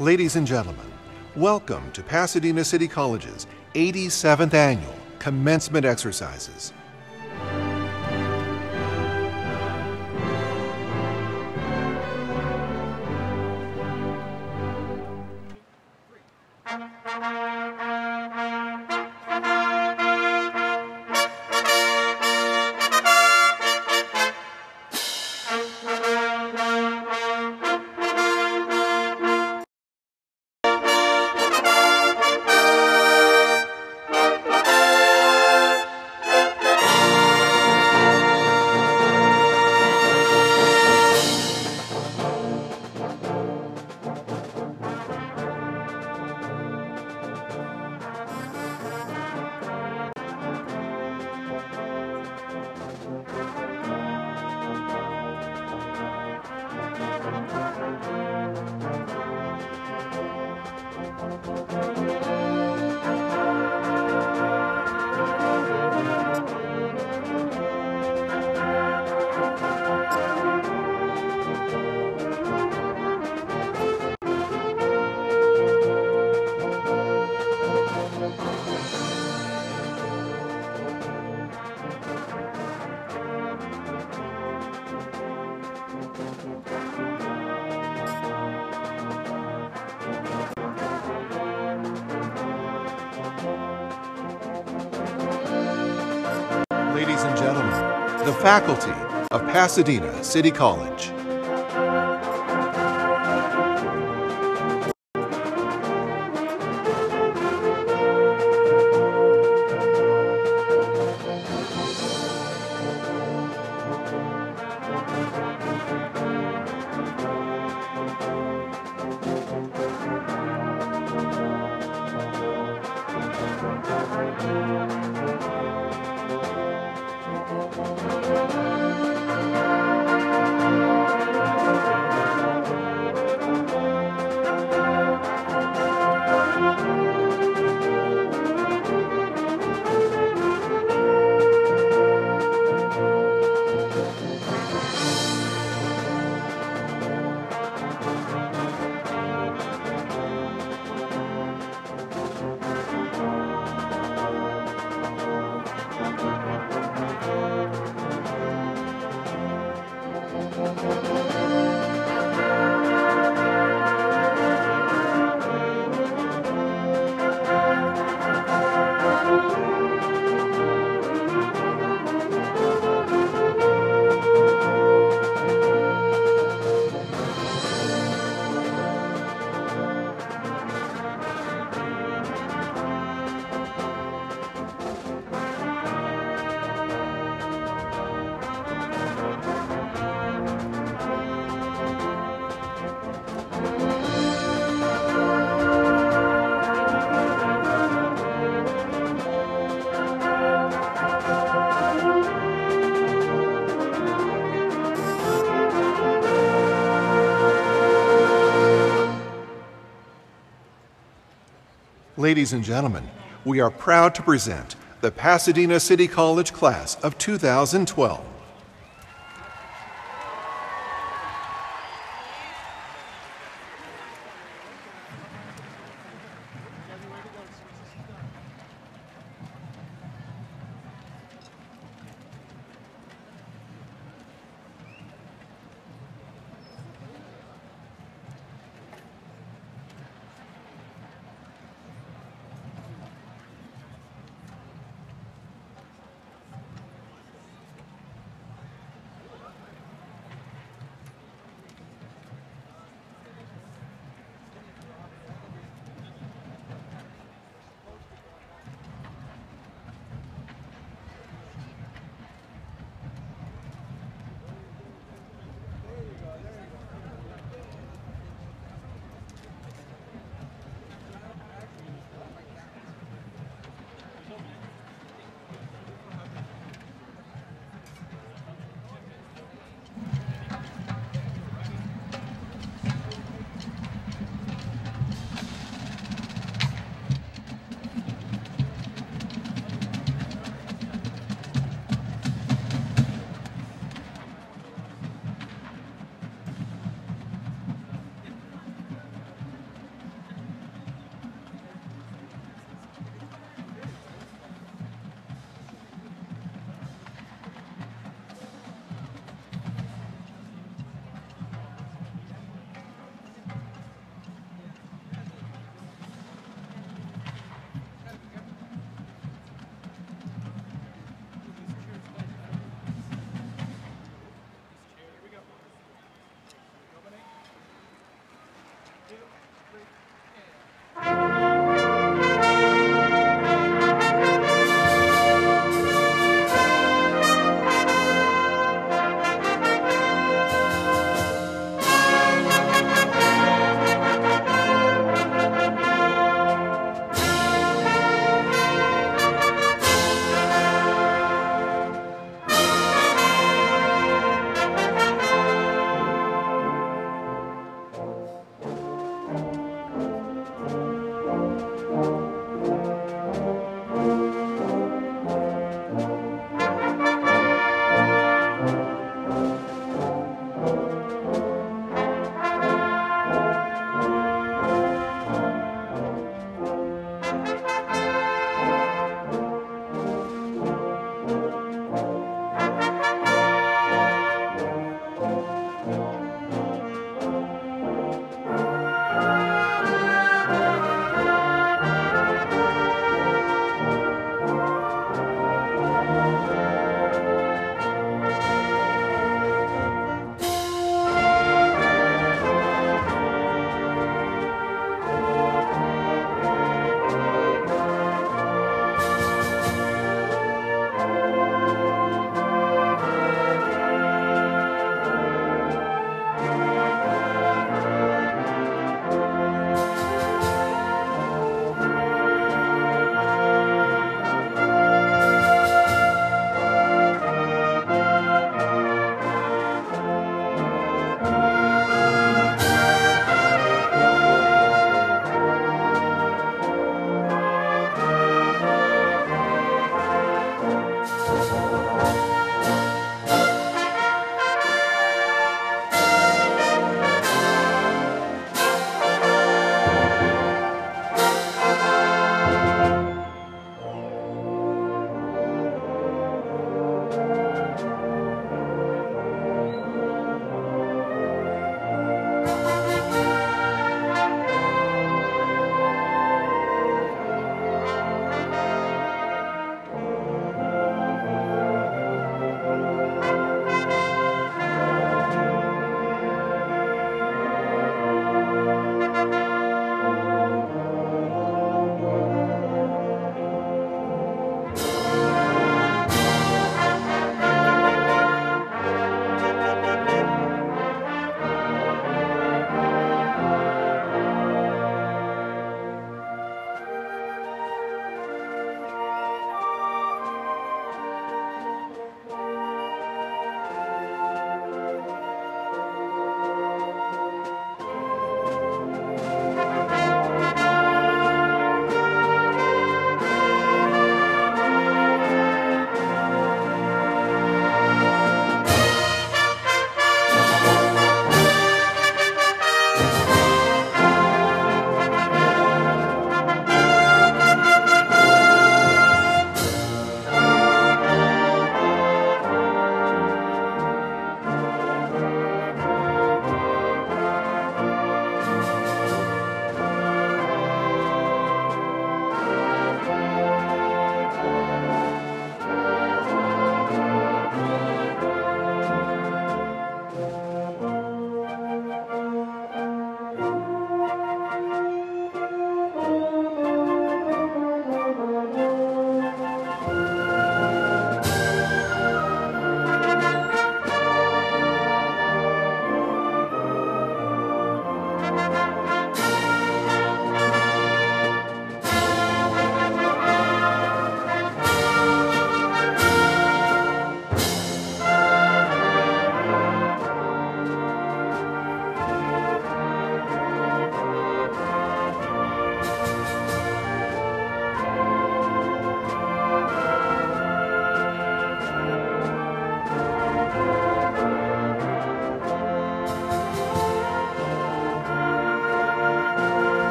Ladies and gentlemen, welcome to Pasadena City College's 87th Annual Commencement Exercises. Ladies and gentlemen, the faculty of Pasadena City College. Ladies and gentlemen, we are proud to present the Pasadena City College Class of 2012.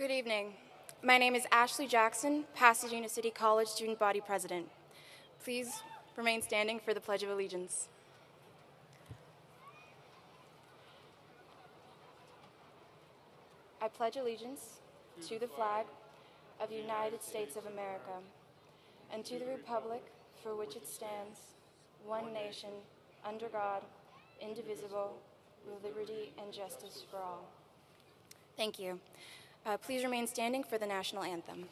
Good evening. My name is Ashley Jackson, Pasadena City College Student Body President. Please remain standing for the Pledge of Allegiance. I pledge allegiance to the flag of the United States of America and to the republic for which it stands, one nation, under God, indivisible, with liberty and justice for all. Thank you. Please remain standing for the national anthem.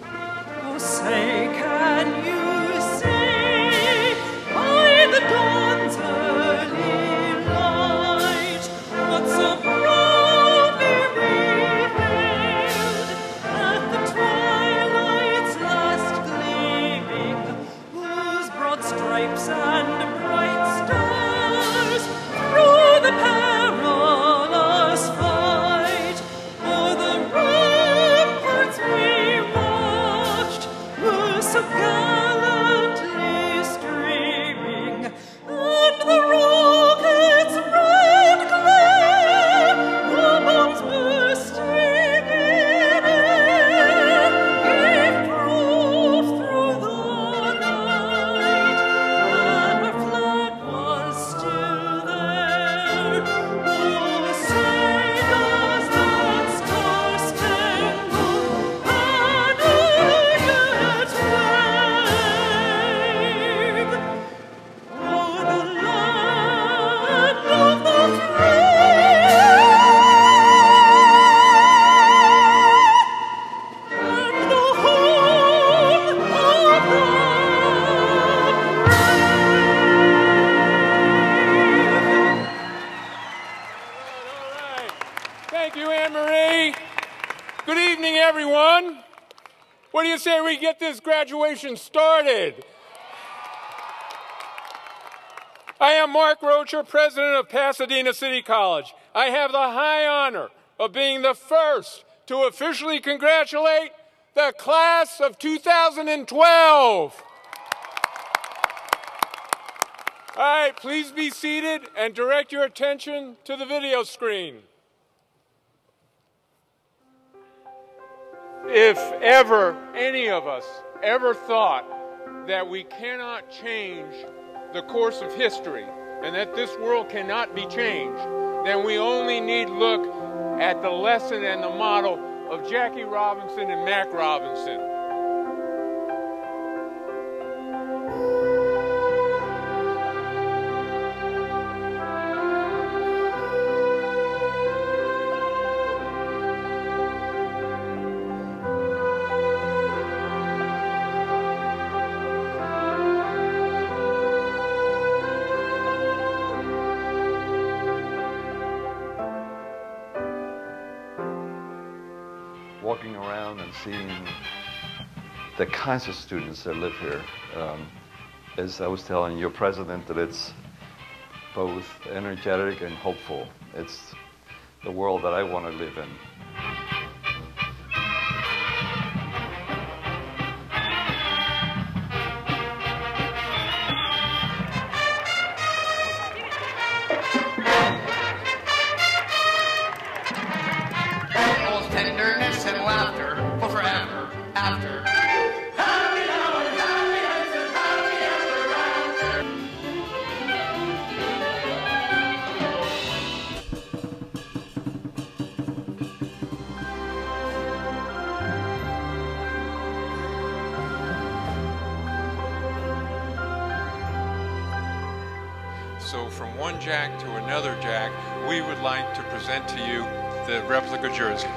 Oh, say, can you see by the dawn's early light what so proudly we hailed at the twilight's last gleaming, whose broad stripes and bright stars through the perilous fight o'er the ramparts we watched were so gallantly streaming, and the rocket's red glare, the bombs bursting in air, gave proof through the night that our flag was still there. Oh, say does that star-spangled banner yet wave o'er the land of the free and the home of the brave? All right. Thank you, Anne-Marie. Good evening, everyone. What do you say we get this graduation started? I am Mark Rocher, president of Pasadena City College. I have the high honor of being the first to officially congratulate the class of 2012. All right, please be seated and direct your attention to the video screen. If ever any of us ever thought that we cannot change the course of history and that this world cannot be changed, then we only need look at the lesson and the model of Jackie Robinson and Mac Robinson. Walking around and seeing the kinds of students that live here, as I was telling your president, that it's both energetic and hopeful. It's the world that I want to live in. All tenderness and laughter for forever after. So from one Jack to another Jack, we would like to present to you the replica jersey.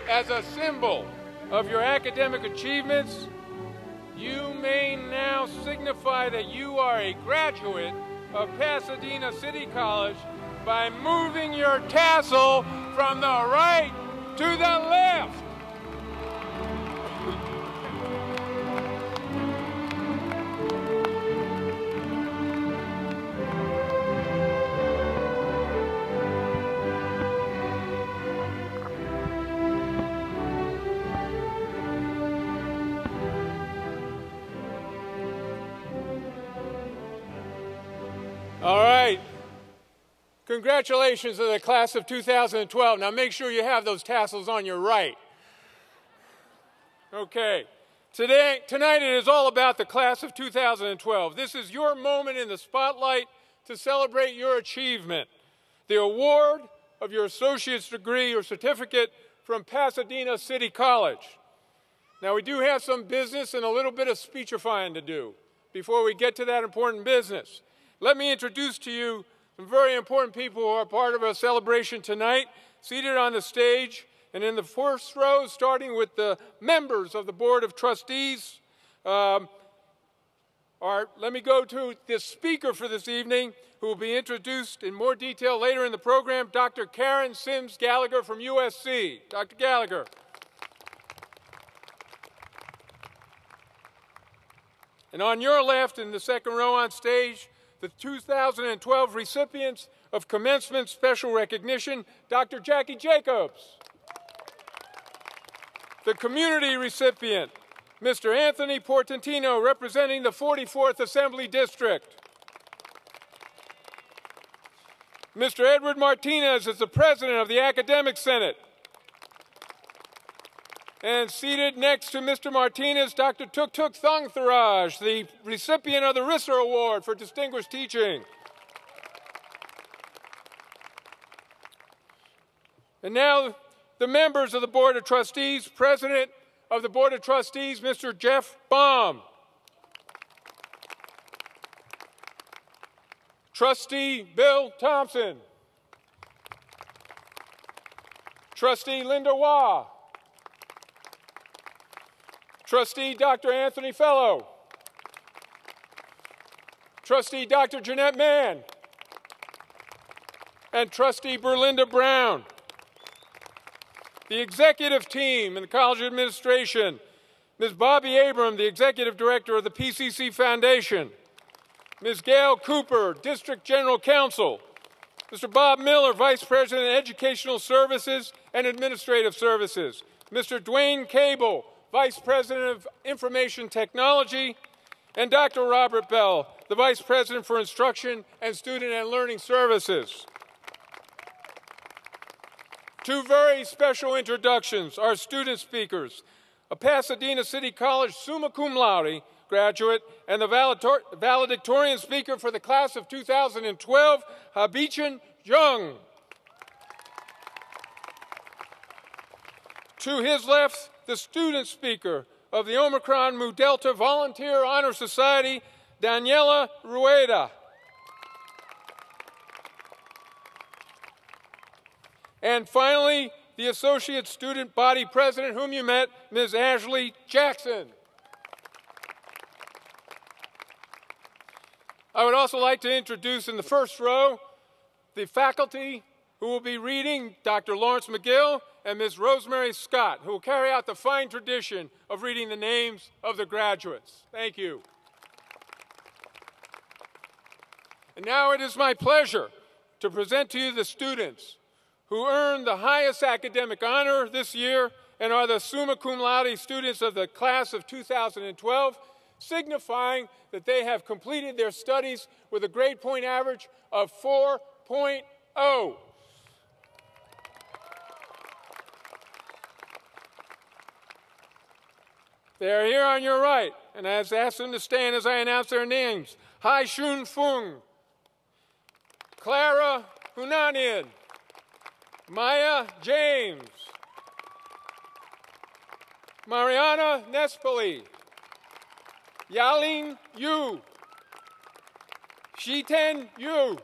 As a symbol of your academic achievements, you may now signify that you are a graduate of Pasadena City College by moving your tassel from the right to the left. Congratulations to the class of 2012. Now make sure you have those tassels on your right. Okay. Tonight it is all about the class of 2012. This is your moment in the spotlight to celebrate your achievement. The award of your associate's degree or certificate from Pasadena City College. Now we do have some business and a little bit of speechifying to do before we get to that important business. Let me introduce to you some very important people who are part of our celebration tonight, seated on the stage and in the first row, starting with the members of the Board of Trustees. Let me go to the speaker for this evening, who will be introduced in more detail later in the program, Dr. Karen Sims Gallagher from USC. Dr. Gallagher. And on your left, in the second row on stage, the 2012 recipients of Commencement Special Recognition, Dr. Jackie Jacobs. The community recipient, Mr. Anthony Portantino, representing the 44th Assembly District. Mr. Edward Martinez is the president of the Academic Senate. And seated next to Mr. Martinez, Dr. Tuk Tuk Thongtharaj, the recipient of the Risser Award for Distinguished Teaching. And now, the members of the Board of Trustees, President of the Board of Trustees, Mr. Jeff Baum. Trustee Bill Thompson. Trustee Linda Waugh. Trustee Dr. Anthony Fellow. Trustee Dr. Jeanette Mann. And Trustee Berlinda Brown. The executive team in the College Administration, Ms. Bobby Abram, the Executive Director of the PCC Foundation, Ms. Gail Cooper, District General Counsel, Mr. Bob Miller, Vice President of Educational Services and Administrative Services, Mr. Dwayne Cable, Vice President of Information Technology, and Dr. Robert Bell, the Vice President for Instruction and Student and Learning Services. Two very special introductions, our student speakers, a Pasadena City College summa cum laude graduate and the valedictorian speaker for the class of 2012, Habichan Jung. To his left, the student speaker of the Omicron Mu Delta Volunteer Honor Society, Daniela Rueda. And finally, the Associate Student Body President, whom you met, Ms. Ashley Jackson. I would also like to introduce in the first row the faculty who will be reading, Dr. Lawrence McGill and Ms. Rosemary Scott, who will carry out the fine tradition of reading the names of the graduates. Thank you. And now it is my pleasure to present to you the students who earned the highest academic honor this year and are the summa cum laude students of the class of 2012, signifying that they have completed their studies with a grade point average of 4.0. They are here on your right, and I have asked them to stand as I announce their names. Hai Shun Fung, Clara Hunanin, Maya James, Mariana Nespoli, Yalin Yu, Shiten Yu,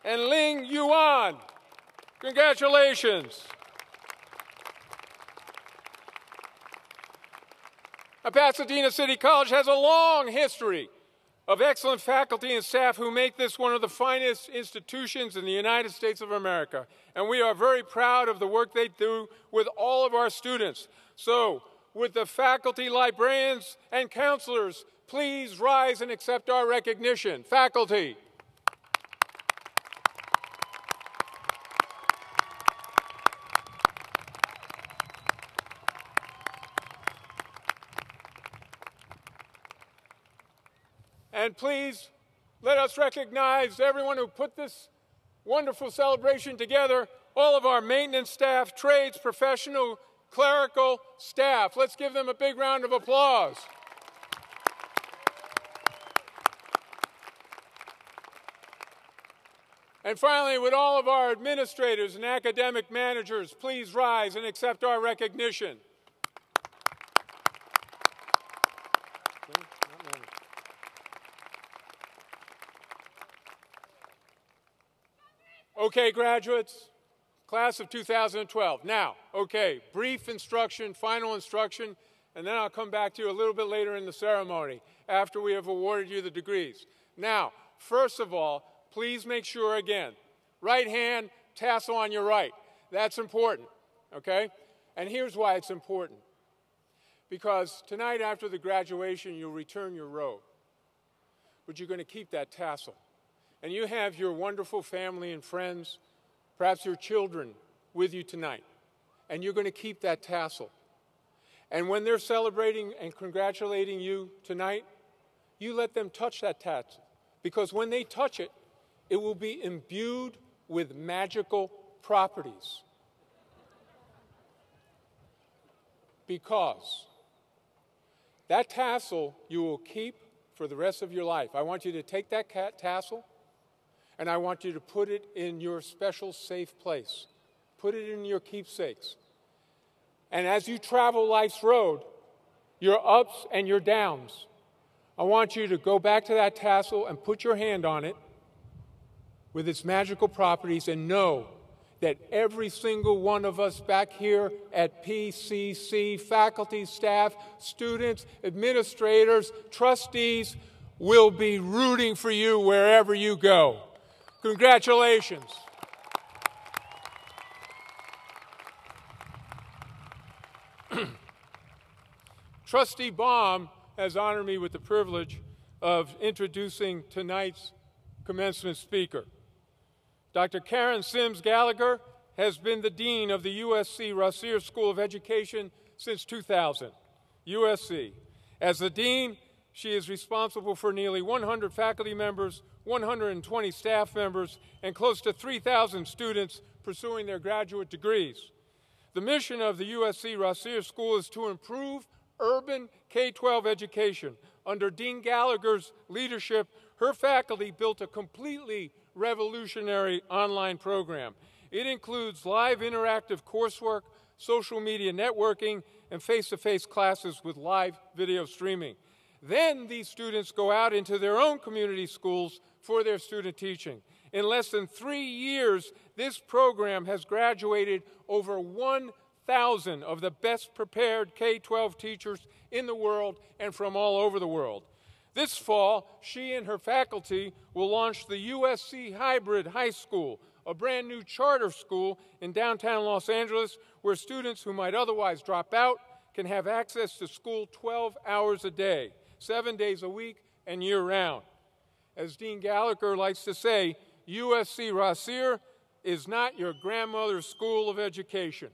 and Ling Yuan. Congratulations. Now, Pasadena City College has a long history of excellent faculty and staff who make this one of the finest institutions in the United States of America. And we are very proud of the work they do with all of our students. So, with the faculty, librarians, and counselors, please rise and accept our recognition. Faculty. And please let us recognize everyone who put this wonderful celebration together, all of our maintenance staff, trades, professional, clerical staff. Let's give them a big round of applause. And finally, would all of our administrators and academic managers please rise and accept our recognition. Okay, graduates, class of 2012. Now, okay, brief instruction, final instruction, and then I'll come back to you a little bit later in the ceremony after we have awarded you the degrees. Now, first of all, please make sure, again, right hand, tassel on your right. That's important, okay? And here's why it's important. Because tonight after the graduation, you'll return your robe. But you're going to keep that tassel. And you have your wonderful family and friends, perhaps your children, with you tonight. And you're going to keep that tassel. And when they're celebrating and congratulating you tonight, you let them touch that tassel. Because when they touch it, it will be imbued with magical properties. Because that tassel you will keep for the rest of your life. I want you to take that tassel and I want you to put it in your special safe place. Put it in your keepsakes. And as you travel life's road, your ups and your downs, I want you to go back to that tassel and put your hand on it with its magical properties and know that every single one of us back here at PCC, faculty, staff, students, administrators, trustees, will be rooting for you wherever you go. Congratulations. Trustee Baum has honored me with the privilege of introducing tonight's commencement speaker. Dr. Karen Sims Gallagher has been the Dean of the USC Rossier School of Education since 2000. USC. As the Dean, she is responsible for nearly 100 faculty members, 120 staff members, and close to 3,000 students pursuing their graduate degrees. The mission of the USC Rossier School is to improve urban K-12 education. Under Dean Gallagher's leadership, her faculty built a completely revolutionary online program. It includes live interactive coursework, social media networking, and face-to-face classes with live video streaming. Then these students go out into their own community schools for their student teaching. In less than 3 years, this program has graduated over 1,000 of the best prepared K-12 teachers in the world and from all over the world. This fall, she and her faculty will launch the USC Hybrid High School, a brand new charter school in downtown Los Angeles where students who might otherwise drop out can have access to school 12 hours a day, 7 days a week, and year-round. As Dean Gallagher likes to say, USC Rossier is not your grandmother's school of education.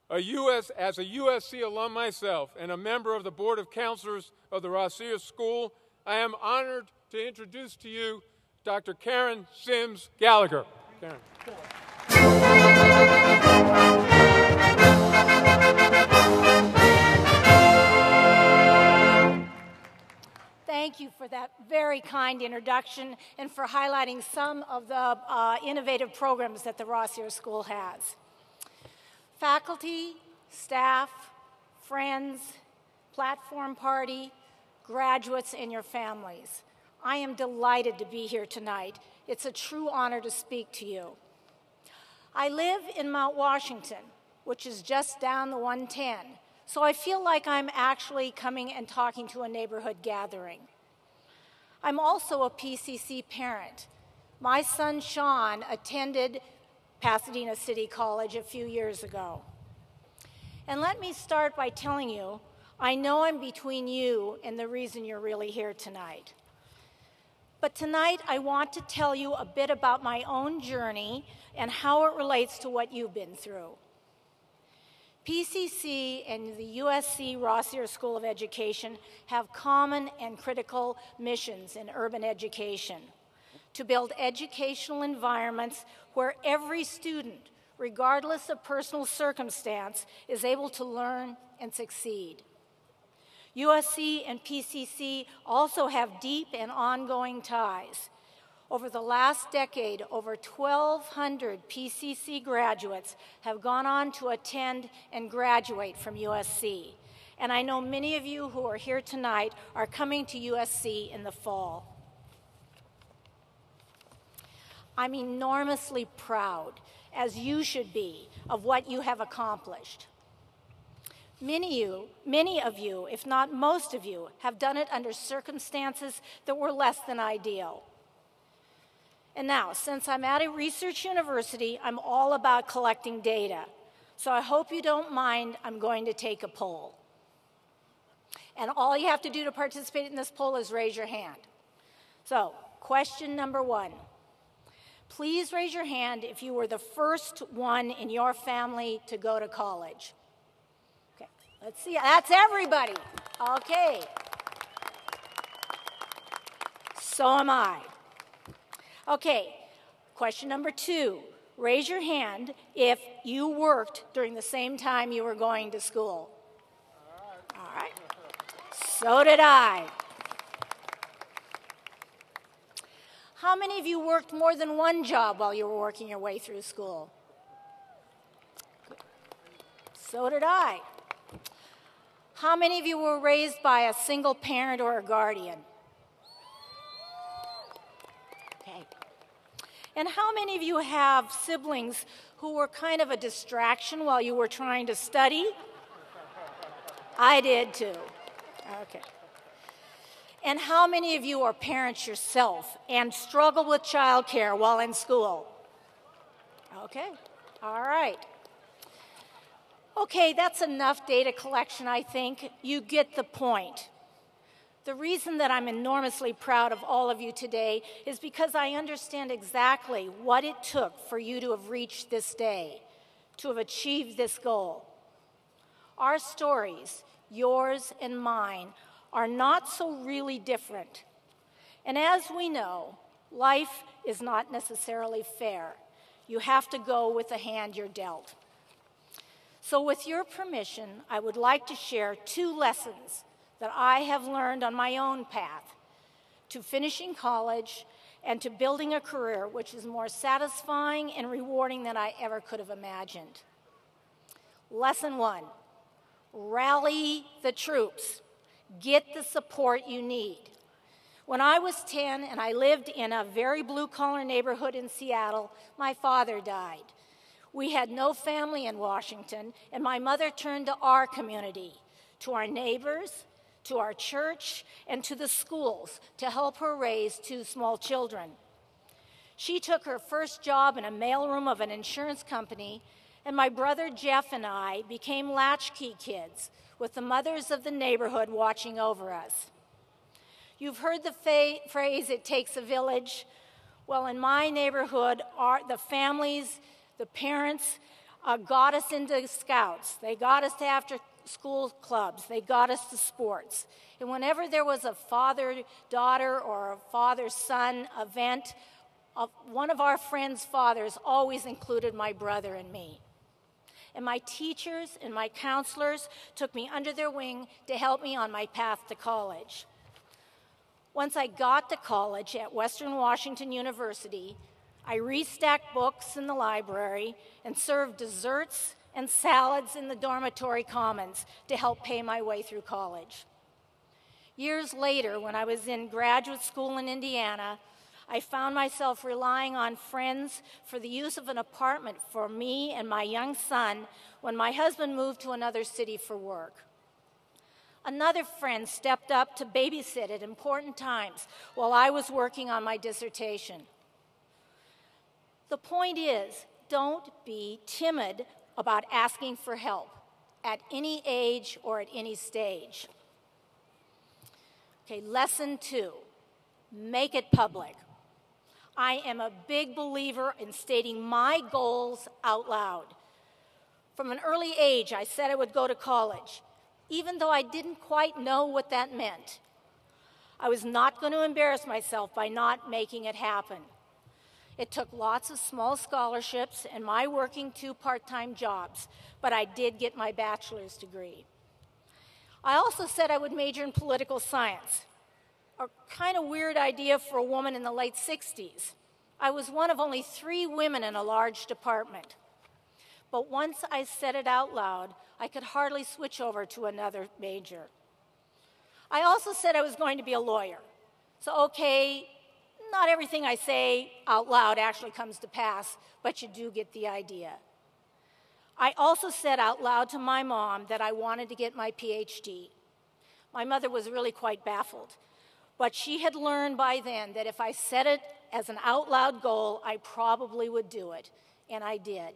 As a USC alum myself and a member of the Board of Counselors of the Rossier School, I am honored to introduce to you Dr. Karen Sims Gallagher. Karen. Thank you for that very kind introduction and for highlighting some of the innovative programs that the Rossier School has. Faculty, staff, friends, platform party, graduates, and your families, I am delighted to be here tonight. It's a true honor to speak to you. I live in Mount Washington, which is just down the 110, so I feel like I'm actually coming and talking to a neighborhood gathering. I'm also a PCC parent. My son, Sean, attended Pasadena City College a few years ago. And let me start by telling you, I know I'm between you and the reason you're really here tonight. But tonight, I want to tell you a bit about my own journey and how it relates to what you've been through. PCC and the USC Rossier School of Education have common and critical missions in urban education: to build educational environments where every student, regardless of personal circumstance, is able to learn and succeed. USC and PCC also have deep and ongoing ties. Over the last decade, over 1,200 PCC graduates have gone on to attend and graduate from USC. And I know many of you who are here tonight are coming to USC in the fall. I'm enormously proud, as you should be, of what you have accomplished. Many of you, if not most of you, have done it under circumstances that were less than ideal. And now, since I'm at a research university, I'm all about collecting data. So I hope you don't mind, I'm going to take a poll. And all you have to do to participate in this poll is raise your hand. So, question number 1. Please raise your hand if you were the first one in your family to go to college. Okay, let's see. That's everybody. Okay. So am I. Okay, question number 2. Raise your hand if you worked during the same time you were going to school. All right. So did I. How many of you worked more than one job while you were working your way through school? So did I. How many of you were raised by a single parent or a guardian? Okay. And how many of you have siblings who were kind of a distraction while you were trying to study? I did too. Okay. And how many of you are parents yourself and struggle with childcare while in school? Okay, all right. Okay, that's enough data collection, I think. You get the point. The reason that I'm enormously proud of all of you today is because I understand exactly what it took for you to have reached this day, to have achieved this goal. Our stories, yours and mine, are not so really different. And as we know, life is not necessarily fair. You have to go with the hand you're dealt. So with your permission, I would like to share 2 lessons that I have learned on my own path to finishing college and to building a career which is more satisfying and rewarding than I ever could have imagined. Lesson 1, rally the troops. Get the support you need. When I was 10 and I lived in a very blue-collar neighborhood in Seattle, my father died. We had no family in Washington, and my mother turned to our community, to our neighbors, to our church, and to the schools to help her raise 2 small children. She took her first job in a mailroom of an insurance company, and my brother Jeff and I became latchkey kids, with the mothers of the neighborhood watching over us. You've heard the phrase, it takes a village. Well, in my neighborhood, the families, the parents got us into scouts. They got us to after-school clubs. They got us to sports. And whenever there was a father-daughter or a father-son event, one of our friends' fathers always included my brother and me. And my teachers and my counselors took me under their wing to help me on my path to college. Once I got to college at Western Washington University, I restacked books in the library and served desserts and salads in the dormitory commons to help pay my way through college. Years later, when I was in graduate school in Indiana, I found myself relying on friends for the use of an apartment for me and my young son when my husband moved to another city for work. Another friend stepped up to babysit at important times while I was working on my dissertation. The point is, don't be timid about asking for help at any age or at any stage. Okay, lesson 2, make it public. I am a big believer in stating my goals out loud. From an early age, I said I would go to college, even though I didn't quite know what that meant. I was not going to embarrass myself by not making it happen. It took lots of small scholarships and my working 2 part-time jobs, but I did get my bachelor's degree. I also said I would major in political science, a kind of weird idea for a woman in the late 60s. I was one of only 3 women in a large department. But once I said it out loud, I could hardly switch over to another major. I also said I was going to be a lawyer. So, okay, not everything I say out loud actually comes to pass, but you do get the idea. I also said out loud to my mom that I wanted to get my PhD. My mother was really quite baffled, but she had learned by then that if I said it as an out loud goal, I probably would do it, and I did.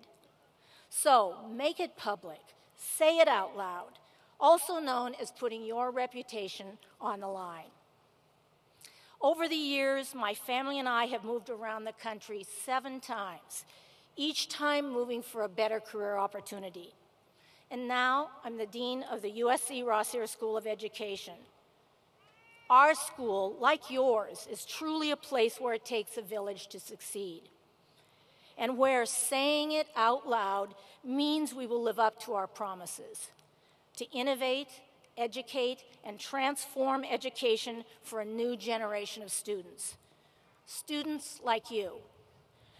So, make it public, say it out loud, also known as putting your reputation on the line. Over the years, my family and I have moved around the country 7 times, each time moving for a better career opportunity. And now I'm the dean of the USC Rossier School of Education. Our school, like yours, is truly a place where it takes a village to succeed, and where saying it out loud means we will live up to our promises to innovate, educate, and transform education for a new generation of students. Students like you,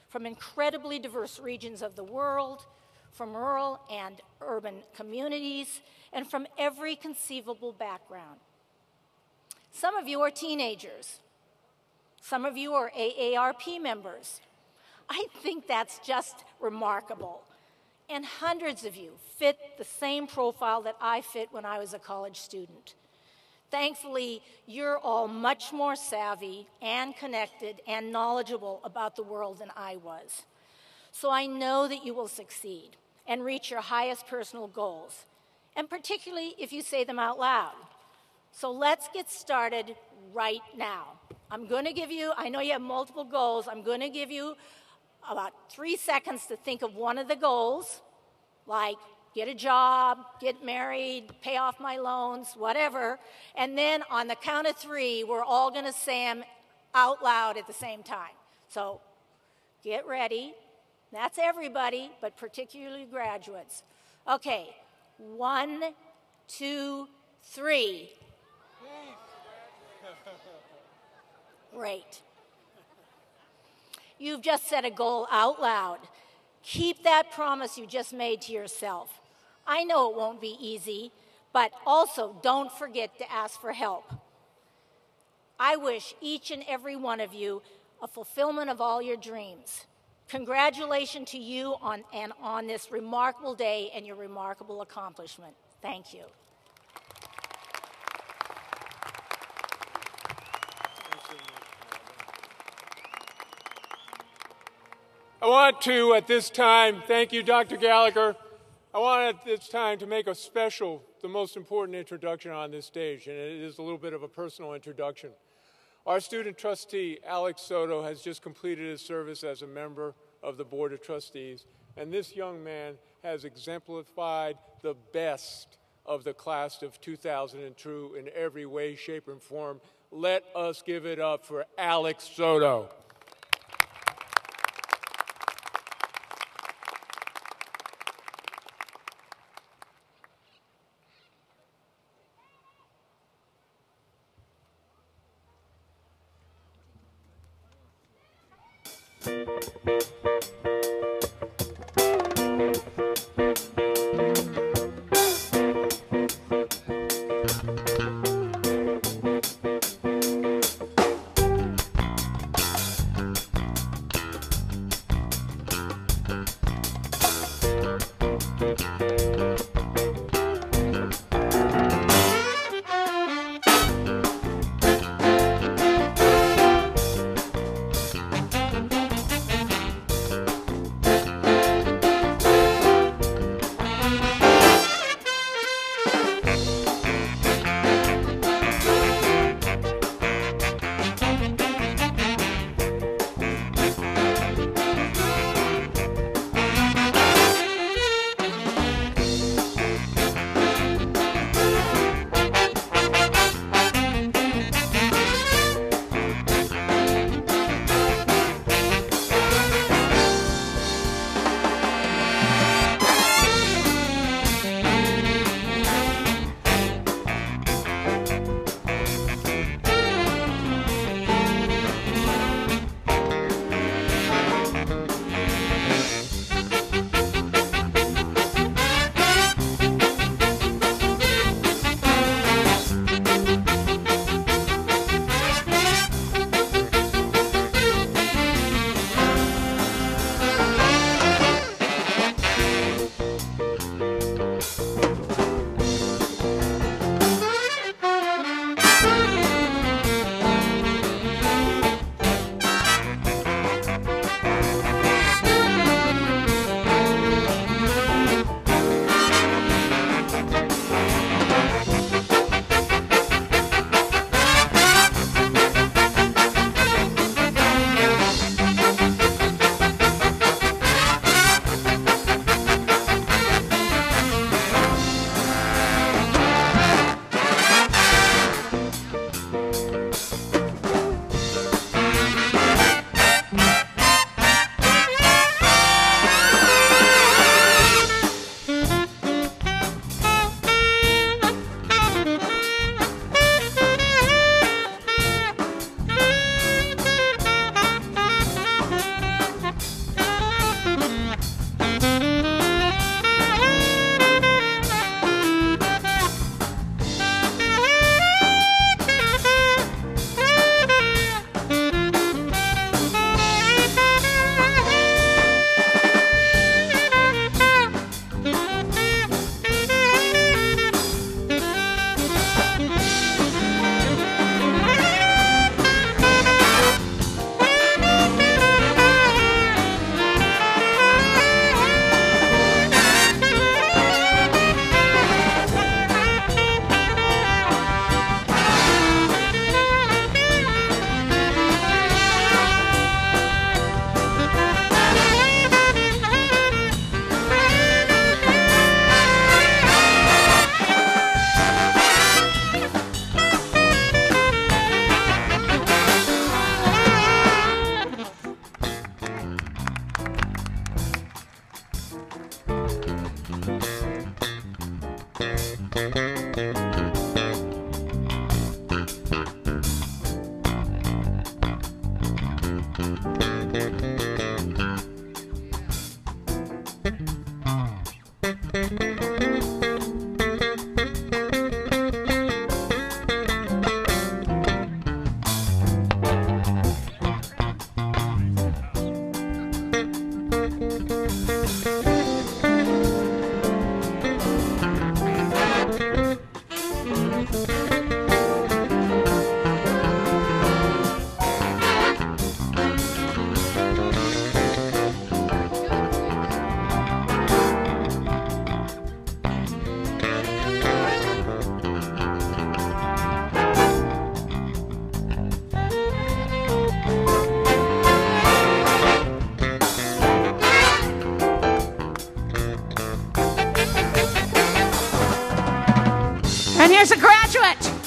from incredibly diverse regions of the world, from rural and urban communities, and from every conceivable background. Some of you are teenagers. Some of you are AARP members. I think that's just remarkable. And hundreds of you fit the same profile that I fit when I was a college student. Thankfully, you're all much more savvy and connected and knowledgeable about the world than I was. So I know that you will succeed and reach your highest personal goals, and particularly if you say them out loud. So let's get started right now. I'm going to give you, I know you have multiple goals, I'm going to give you about 3 seconds to think of one of the goals, like get a job, get married, pay off my loans, whatever. And then on the count of 3, we're all going to say them out loud at the same time. So get ready. That's everybody, but particularly graduates. Okay, 1, 2, 3. Great. You've just set a goal out loud. Keep that promise you just made to yourself. I know it won't be easy, but also don't forget to ask for help. I wish each and every one of you a fulfillment of all your dreams. Congratulations to you on this remarkable day and your remarkable accomplishment. Thank you. I want to, at this time, thank you, Dr. Gallagher. I want at this time to make a special, the most important introduction on this stage, and it is a little bit of a personal introduction. Our student trustee, Alex Soto, has just completed his service as a member of the Board of Trustees, and this young man has exemplified the best of the class of 2002 in every way, shape, and form. Let us give it up for Alex Soto. And here's a graduate.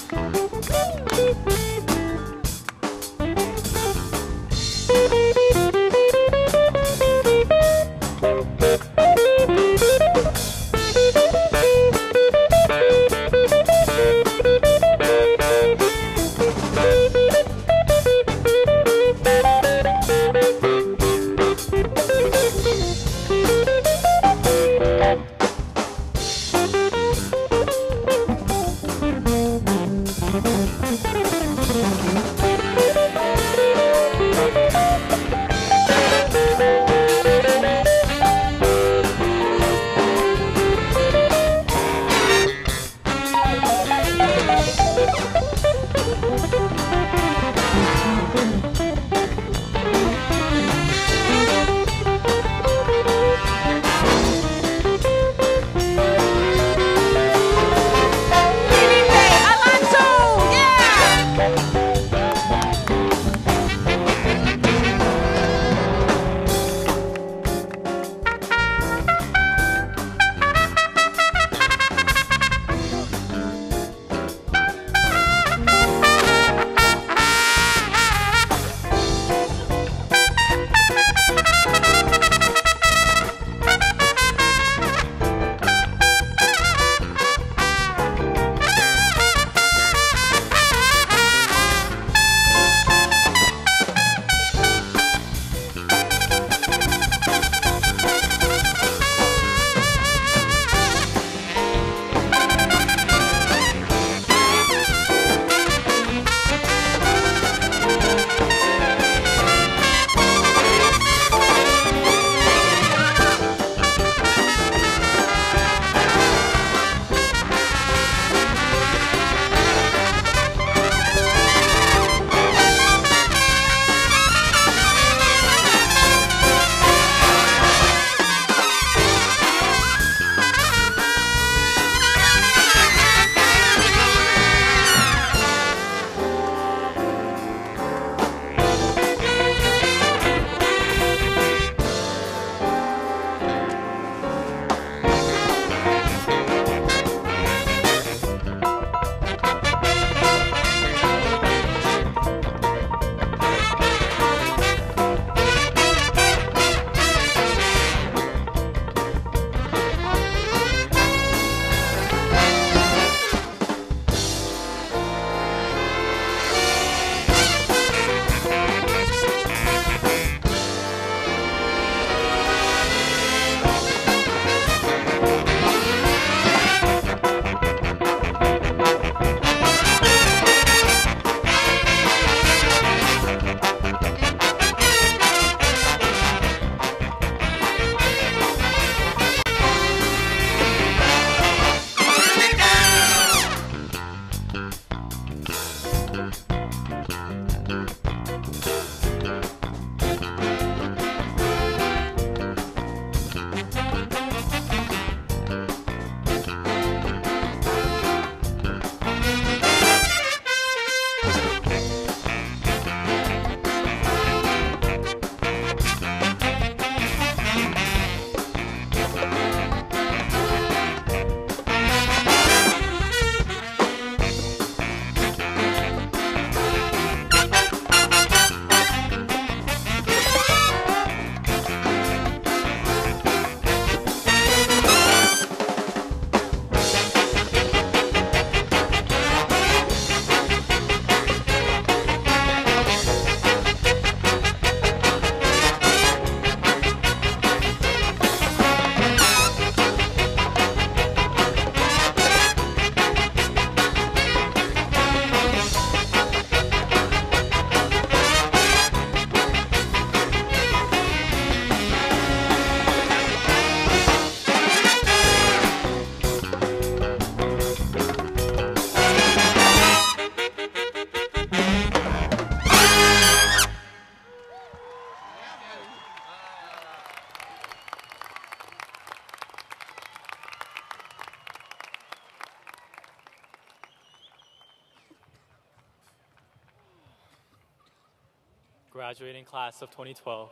graduating class of 2012.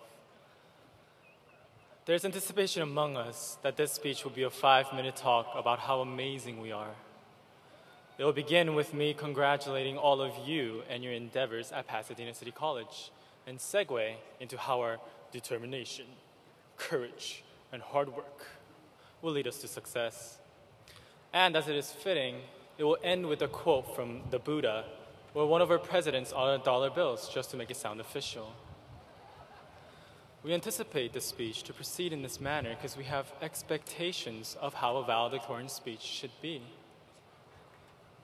There's anticipation among us that this speech will be a 5-minute talk about how amazing we are. It will begin with me congratulating all of you and your endeavors at Pasadena City College, and segue into how our determination, courage, and hard work will lead us to success. And as it is fitting, it will end with a quote from the Buddha, or one of our presidents on dollar bills, just to make it sound official. We anticipate this speech to proceed in this manner because we have expectations of how a valedictorian speech should be.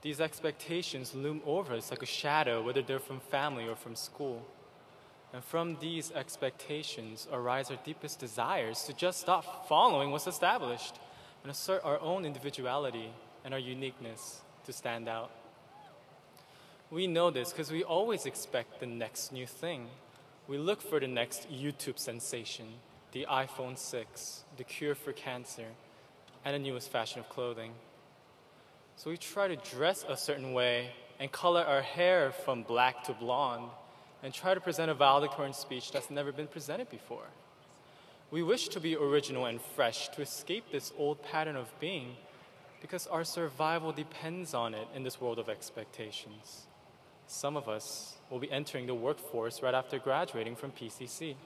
These expectations loom over us like a shadow, whether they're from family or from school. And from these expectations arise our deepest desires to just stop following what's established and assert our own individuality and our uniqueness to stand out. We know this because we always expect the next new thing. We look for the next YouTube sensation, the iPhone 6, the cure for cancer, and the newest fashion of clothing. So we try to dress a certain way and color our hair from black to blonde and try to present a valedictorian speech that's never been presented before. We wish to be original and fresh to escape this old pattern of being because our survival depends on it in this world of expectations. Some of us will be entering the workforce right after graduating from PCC.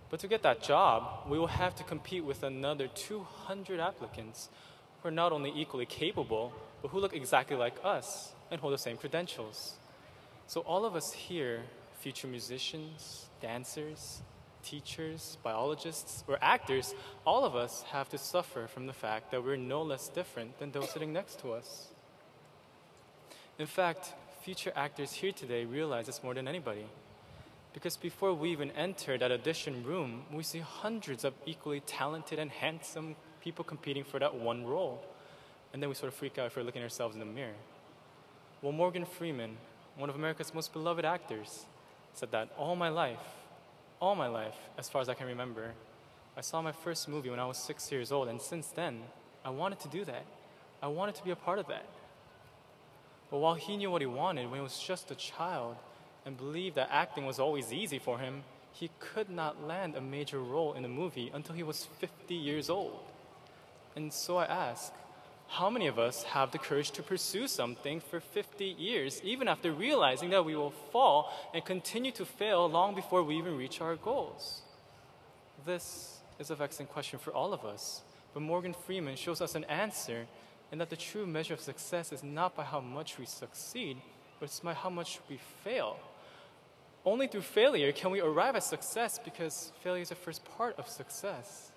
But to get that job, we will have to compete with another 200 applicants who are not only equally capable, but who look exactly like us and hold the same credentials. So all of us here, future musicians, dancers, teachers, biologists, or actors, all of us have to suffer from the fact that we're no less different than those sitting next to us. In fact, future actors here today realize this more than anybody. Because before we even enter that audition room, we see hundreds of equally talented and handsome people competing for that one role. And then we sort of freak out if we're looking at ourselves in the mirror. Well, Morgan Freeman, one of America's most beloved actors, said that all my life, as far as I can remember, I saw my first movie when I was 6 years old, and since then, I wanted to do that. I wanted to be a part of that. But while he knew what he wanted when he was just a child and believed that acting was always easy for him, he could not land a major role in a movie until he was 50 years old. And so I ask, how many of us have the courage to pursue something for 50 years, even after realizing that we will fall and continue to fail long before we even reach our goals? This is a vexing question for all of us, but Morgan Freeman shows us an answer, and that the true measure of success is not by how much we succeed, but it's by how much we fail. Only through failure can we arrive at success, because failure is the first part of success.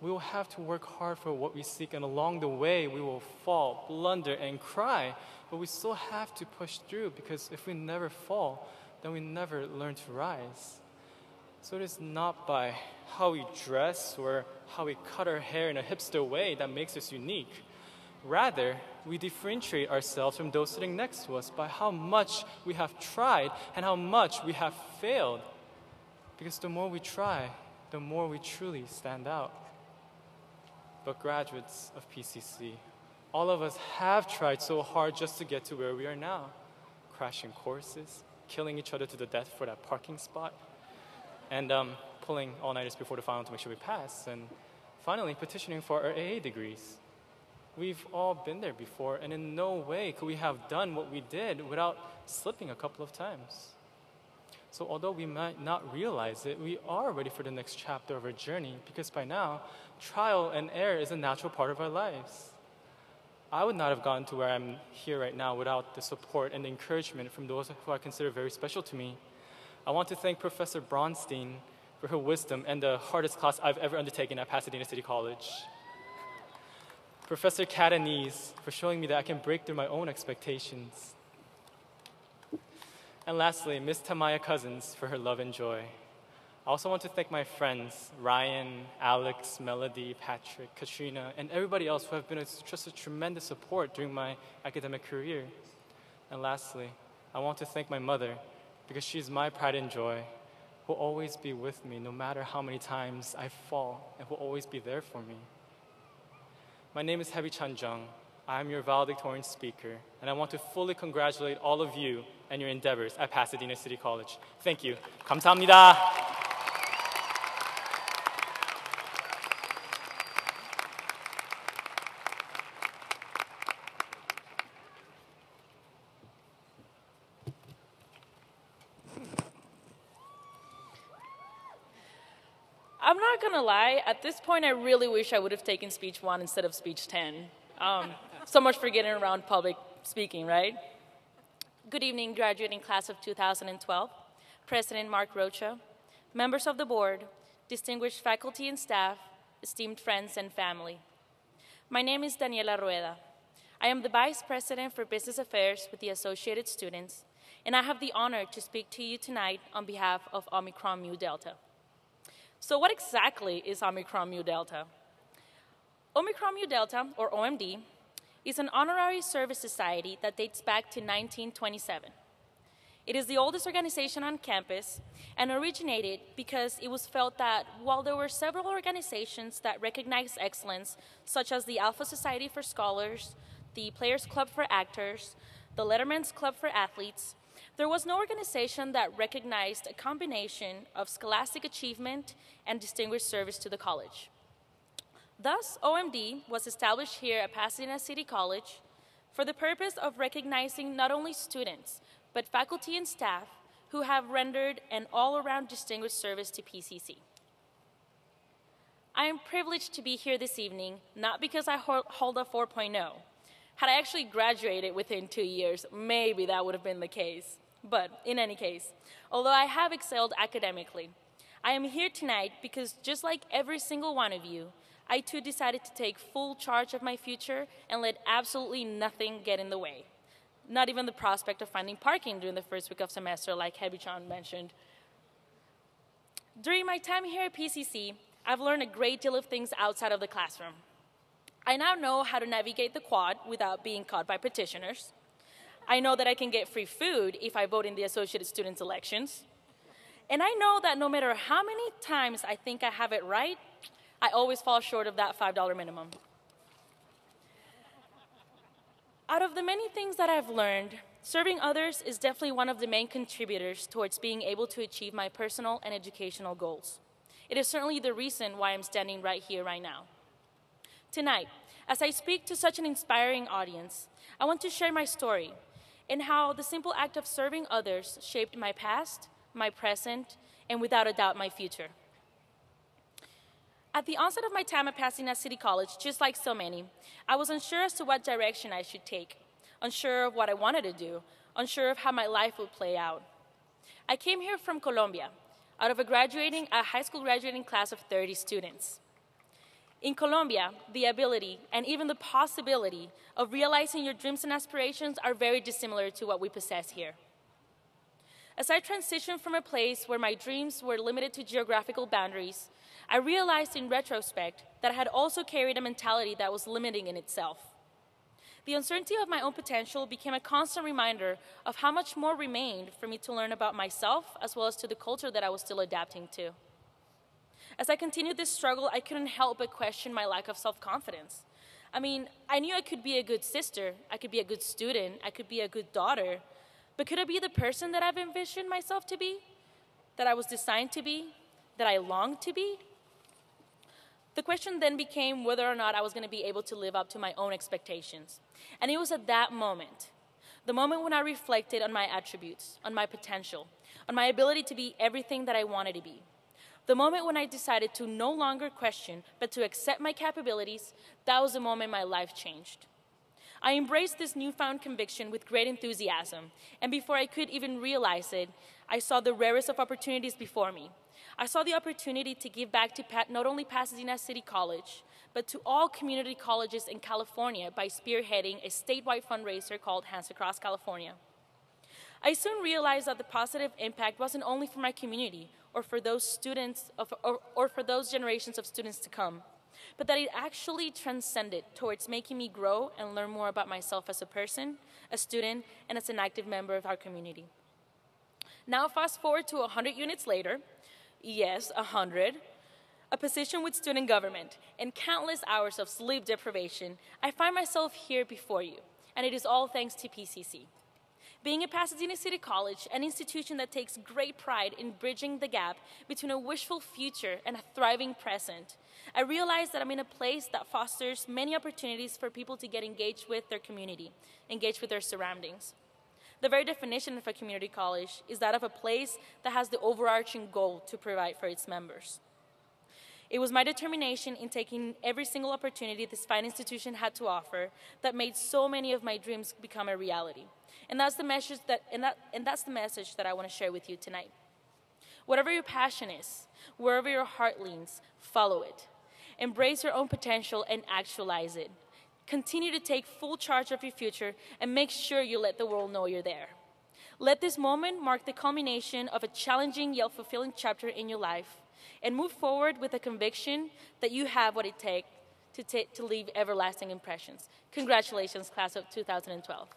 We will have to work hard for what we seek, and along the way we will fall, blunder, and cry, but we still have to push through, because if we never fall, then we never learn to rise. So it is not by how we dress or how we cut our hair in a hipster way that makes us unique. Rather, we differentiate ourselves from those sitting next to us by how much we have tried and how much we have failed. Because the more we try, the more we truly stand out. But graduates of PCC, all of us have tried so hard just to get to where we are now. Crashing courses, killing each other to the death for that parking spot, and pulling all-nighters before the final to make sure we pass, and finally petitioning for our AA degrees. We've all been there before, and in no way could we have done what we did without slipping a couple of times. So although we might not realize it, we are ready for the next chapter of our journey, because by now, trial and error is a natural part of our lives. I would not have gotten to where I'm here right now without the support and the encouragement from those who I consider very special to me. I want to thank Professor Bronstein for her wisdom and the hardest class I've ever undertaken at Pasadena City College. Professor Catanese for showing me that I can break through my own expectations. And lastly, Ms. Tamaya Cousins for her love and joy. I also want to thank my friends, Ryan, Alex, Melody, Patrick, Katrina, and everybody else who have been just a tremendous support during my academic career. And lastly, I want to thank my mother, because she's my pride and joy, who will always be with me no matter how many times I fall, and who will always be there for me. My name is Hebi Chan Jung. I am your valedictorian speaker, and I want to fully congratulate all of you and your endeavors at Pasadena City College. Thank you. 감사합니다. I'm not gonna lie, at this point I really wish I would have taken speech 1 instead of speech 10. So much for getting around public speaking, right? Good evening, graduating class of 2012, President Mark Rocha, members of the board, distinguished faculty and staff, esteemed friends and family. My name is Daniela Rueda. I am the Vice President for Business Affairs with the Associated Students, and I have the honor to speak to you tonight on behalf of Omicron Mu Delta. So what exactly is Omicron Mu Delta? Omicron Mu Delta, or OMD, is an honorary service society that dates back to 1927. It is the oldest organization on campus and originated because it was felt that while there were several organizations that recognized excellence, such as the Alpha Society for Scholars, the Players Club for Actors, the Letterman's Club for Athletes, there was no organization that recognized a combination of scholastic achievement and distinguished service to the college. Thus, OMD was established here at Pasadena City College for the purpose of recognizing not only students, but faculty and staff who have rendered an all-around distinguished service to PCC. I am privileged to be here this evening, not because I hold a 4.0. Had I actually graduated within 2 years, maybe that would have been the case. But in any case, although I have excelled academically, I am here tonight because just like every single one of you, I too decided to take full charge of my future and let absolutely nothing get in the way. Not even the prospect of finding parking during the first week of semester, like Hebi-chan mentioned. During my time here at PCC, I've learned a great deal of things outside of the classroom. I now know how to navigate the quad without being caught by petitioners. I know that I can get free food if I vote in the Associated Students elections. And I know that no matter how many times I think I have it right, I always fall short of that $5 minimum. Out of the many things that I've learned, serving others is definitely one of the main contributors towards being able to achieve my personal and educational goals. It is certainly the reason why I'm standing right here, right now. Tonight, as I speak to such an inspiring audience, I want to share my story and how the simple act of serving others shaped my past, my present, and without a doubt, my future. At the onset of my time at Pasadena City College, just like so many, I was unsure as to what direction I should take, unsure of what I wanted to do, unsure of how my life would play out. I came here from Colombia, out of a high school graduating class of 30 students. In Colombia, the ability and even the possibility of realizing your dreams and aspirations are very dissimilar to what we possess here. As I transitioned from a place where my dreams were limited to geographical boundaries, I realized in retrospect that I had also carried a mentality that was limiting in itself. The uncertainty of my own potential became a constant reminder of how much more remained for me to learn about myself as well as to the culture that I was still adapting to. As I continued this struggle, I couldn't help but question my lack of self-confidence. I mean, I knew I could be a good sister, I could be a good student, I could be a good daughter, but could I be the person that I've envisioned myself to be? That I was designed to be? That I longed to be? The question then became whether or not I was going to be able to live up to my own expectations. And it was at that moment, the moment when I reflected on my attributes, on my potential, on my ability to be everything that I wanted to be. The moment when I decided to no longer question, but to accept my capabilities, that was the moment my life changed. I embraced this newfound conviction with great enthusiasm, and before I could even realize it, I saw the rarest of opportunities before me. I saw the opportunity to give back to not only Pasadena City College, but to all community colleges in California by spearheading a statewide fundraiser called Hands Across California. I soon realized that the positive impact wasn't only for my community or for those students or for those generations of students to come, but that it actually transcended towards making me grow and learn more about myself as a person, a student, and as an active member of our community. Now fast forward to 100 units later, yes, 100, a position with student government, and countless hours of sleep deprivation, I find myself here before you, and it is all thanks to PCC. Being at Pasadena City College, an institution that takes great pride in bridging the gap between a wishful future and a thriving present, I realize that I'm in a place that fosters many opportunities for people to get engaged with their community, engaged with their surroundings. The very definition of a community college is that of a place that has the overarching goal to provide for its members. It was my determination in taking every single opportunity this fine institution had to offer that made so many of my dreams become a reality. And that's the message that I want to share with you tonight. Whatever your passion is, wherever your heart leans, follow it. Embrace your own potential and actualize it. Continue to take full charge of your future and make sure you let the world know you're there. Let this moment mark the culmination of a challenging yet fulfilling chapter in your life, and move forward with a conviction that you have what it takes to leave everlasting impressions. Congratulations, class of 2012.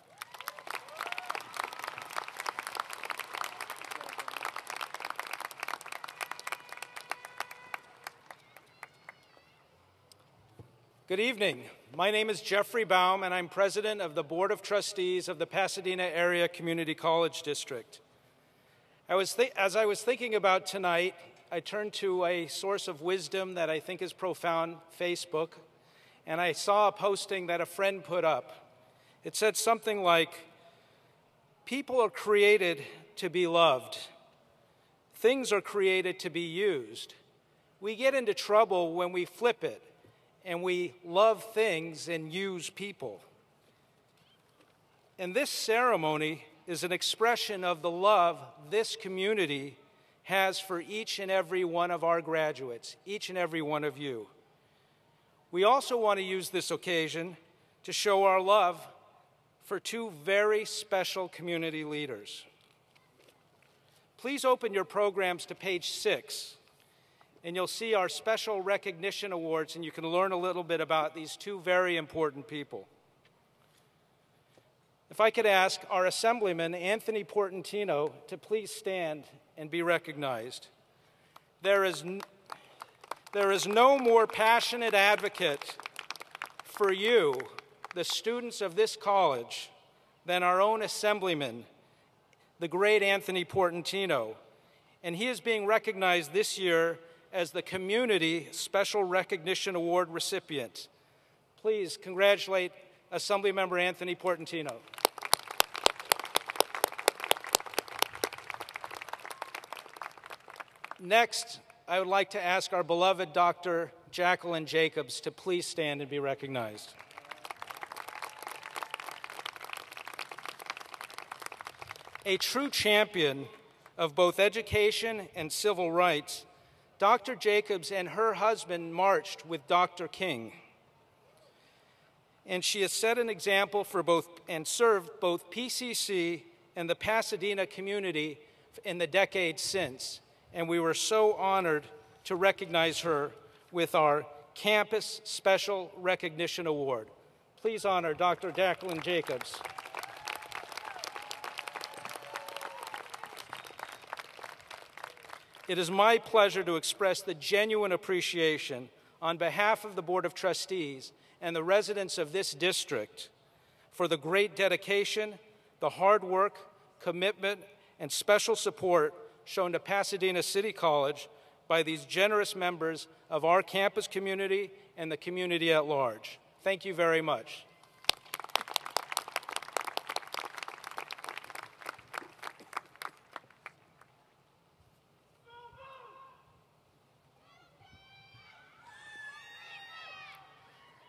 Good evening. My name is Jeffrey Baum, and I'm president of the Board of Trustees of the Pasadena Area Community College District. As I was thinking about tonight, I turned to a source of wisdom that I think is profound, Facebook, and I saw a posting that a friend put up. It said something like, "People are created to be loved. Things are created to be used. We get into trouble when we flip it, and we love things and use people." And this ceremony is an expression of the love this community has for each and every one of our graduates, each and every one of you. We also want to use this occasion to show our love for two very special community leaders. Please open your programs to page 6, and you'll see our special recognition awards, and you can learn a little bit about these two very important people. If I could ask our Assemblyman, Anthony Portantino, to please stand and be recognized. There is no more passionate advocate for you, the students of this college, than our own Assemblyman, the great Anthony Portantino. And he is being recognized this year as the Community Special Recognition Award recipient. Please congratulate Assemblymember Anthony Portantino. Next, I would like to ask our beloved Dr. Jacqueline Jacobs to please stand and be recognized. A true champion of both education and civil rights, Dr. Jacobs and her husband marched with Dr. King. And she has set an example for both and served both PCC and the Pasadena community in the decades since. And we were so honored to recognize her with our Campus Special Recognition Award. Please honor Dr. Jacqueline Jacobs. It is my pleasure to express the genuine appreciation on behalf of the Board of Trustees and the residents of this district for the great dedication, the hard work, commitment, and special support shown to Pasadena City College by these generous members of our campus community and the community at large. Thank you very much.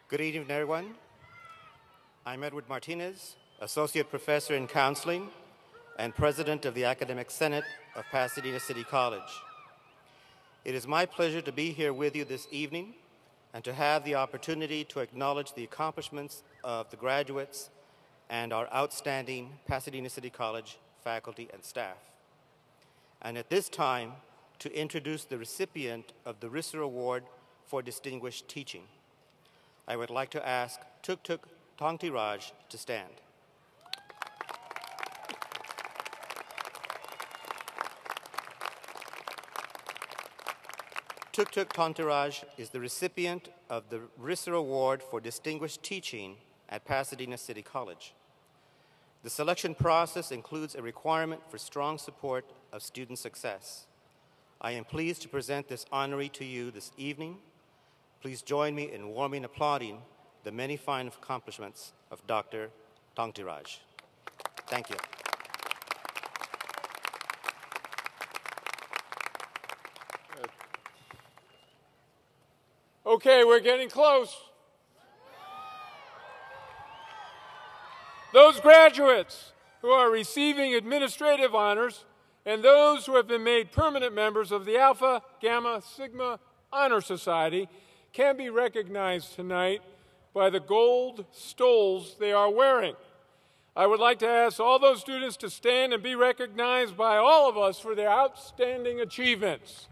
Good evening, everyone. I'm Edward Martinez, Associate Professor in Counseling and President of the Academic Senate of Pasadena City College. It is my pleasure to be here with you this evening and to have the opportunity to acknowledge the accomplishments of the graduates and our outstanding Pasadena City College faculty and staff. And at this time, to introduce the recipient of the Risser Award for Distinguished Teaching. I would like to ask Tuk Tuk Tongtiraj to stand. Tuk Tuk Tongtiraj is the recipient of the Risser Award for Distinguished Teaching at Pasadena City College. The selection process includes a requirement for strong support of student success. I am pleased to present this honoree to you this evening. Please join me in warmly applauding the many fine accomplishments of Dr. Tongtiraj. Thank you. Okay, we're getting close. Those graduates who are receiving administrative honors and those who have been made permanent members of the Alpha Gamma Sigma Honor Society can be recognized tonight by the gold stoles they are wearing. I would like to ask all those students to stand and be recognized by all of us for their outstanding achievements.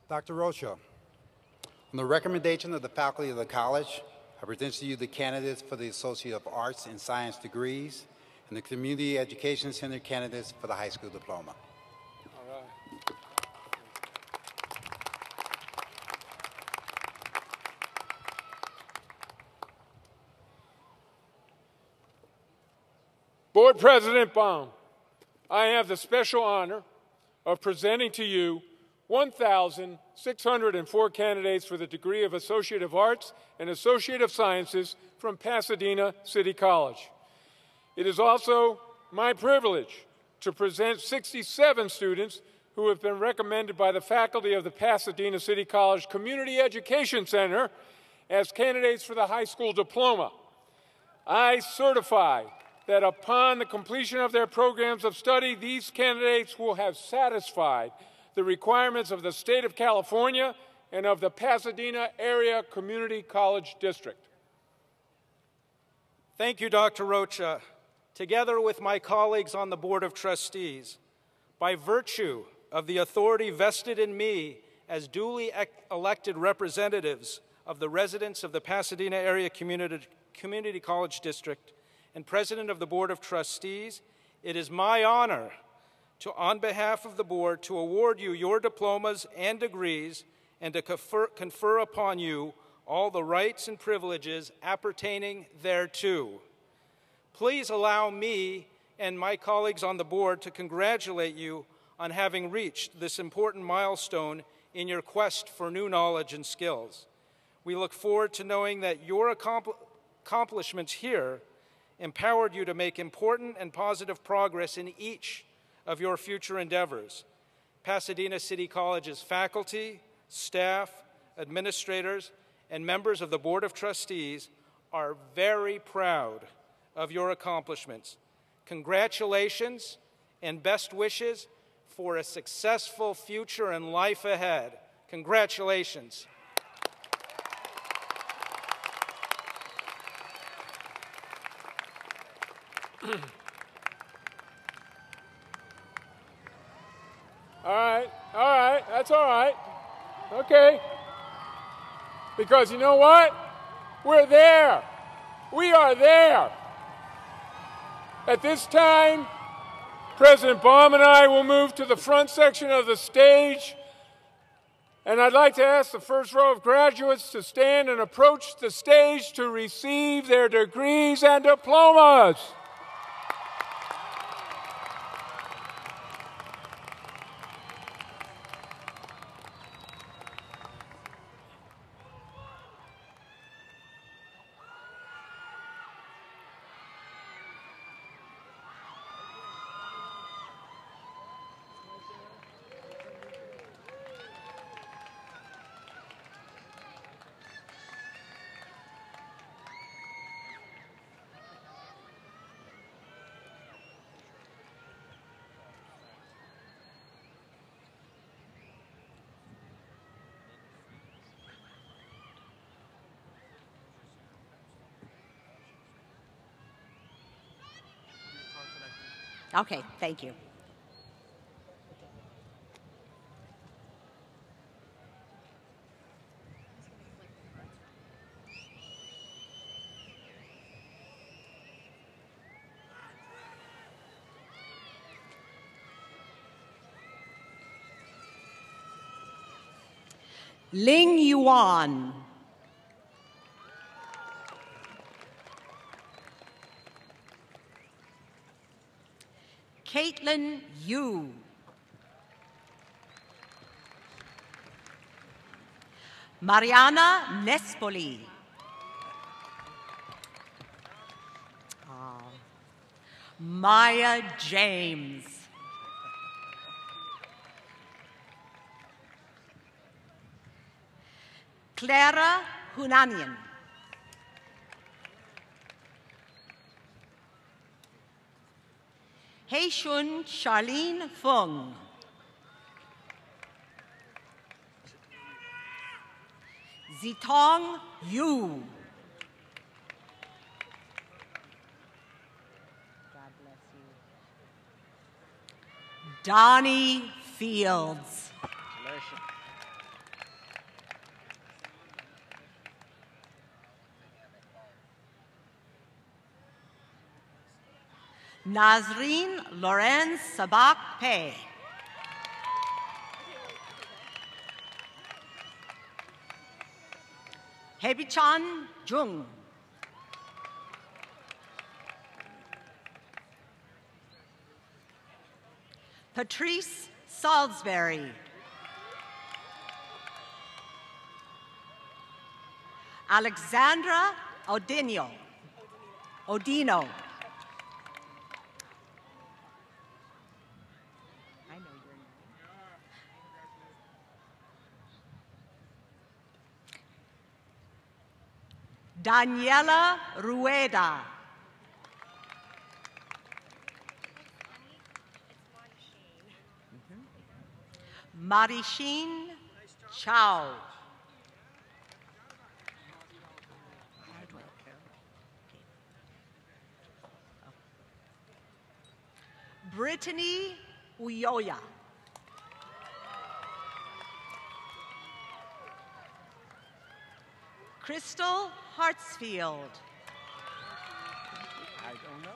Dr. Rocha, on the recommendation of the faculty of the college, I present to you the candidates for the Associate of Arts and Science degrees and the Community Education Center candidates for the high school diploma. All right. Board President Baum, I have the special honor of presenting to you 1,604 candidates for the degree of Associate of Arts and Associate of Sciences from Pasadena City College. It is also my privilege to present 67 students who have been recommended by the faculty of the Pasadena City College Community Education Center as candidates for the high school diploma. I certify that upon the completion of their programs of study, these candidates will have satisfied the requirements of the state of California and of the Pasadena Area Community College District. Thank you, Dr. Rocha. Together with my colleagues on the Board of Trustees, by virtue of the authority vested in me as duly elected representatives of the residents of the Pasadena Area Community College District and President of the Board of Trustees, it is my honor to, on behalf of the board, to award you your diplomas and degrees and to confer upon you all the rights and privileges appertaining thereto. Please allow me and my colleagues on the board to congratulate you on having reached this important milestone in your quest for new knowledge and skills. We look forward to knowing that your accomplishments here empowered you to make important and positive progress in each of your future endeavors. Pasadena City College's faculty, staff, administrators, and members of the Board of Trustees are very proud of your accomplishments. Congratulations and best wishes for a successful future and life ahead. Congratulations. All right, that's all right. Okay. Because you know what? We're there. We are there. At this time, President Baum and I will move to the front section of the stage, and I'd like to ask the first row of graduates to stand and approach the stage to receive their degrees and diplomas. Okay, thank you. Ling Yuan. Caitlin Yu. Mariana Nespoli. Maya James. Clara Hunanian. Heishun Charlene Fung. Zitong Yu. God bless you. Donnie Fields. Nazreen Lorenz Sabak Pei. Hebichan Jung. Patrice Salisbury. Alexandra Odino. Daniela Rueda. Marishin Chow. Brittany Uyoya. Crystal Hartsfield. I don't know.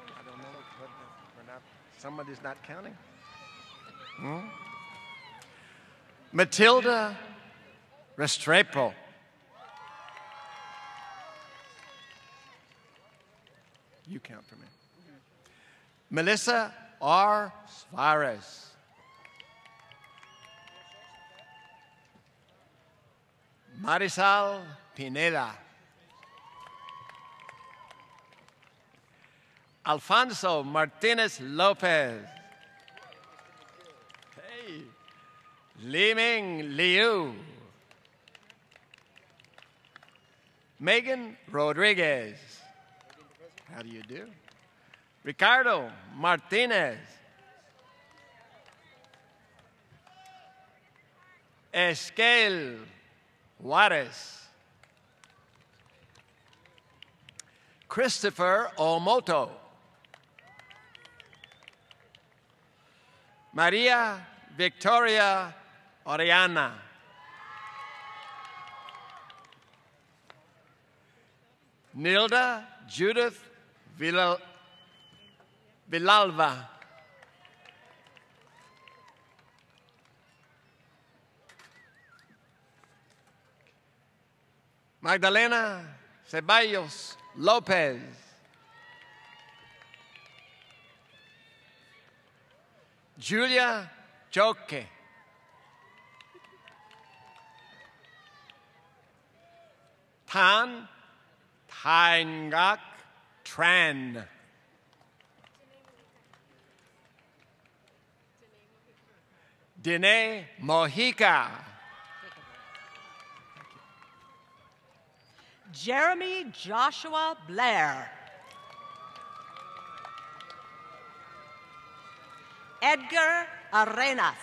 We're not, somebody's not counting. Matilda Restrepo. You count for me. Melissa R. Suarez. Marisol Pineda. Alfonso Martinez Lopez. Hey. Liming Liu. Megan Rodriguez. How do you do? Ricardo Martinez. Esquel Juarez. Christopher Omoto. Maria Victoria Oriana. Nilda Judith Villalba. Magdalena Ceballos Lopez. Julia Choque. Tan Ngak Tran. Dene Mojica. Jeremy Joshua Blair. Edgar Arenas.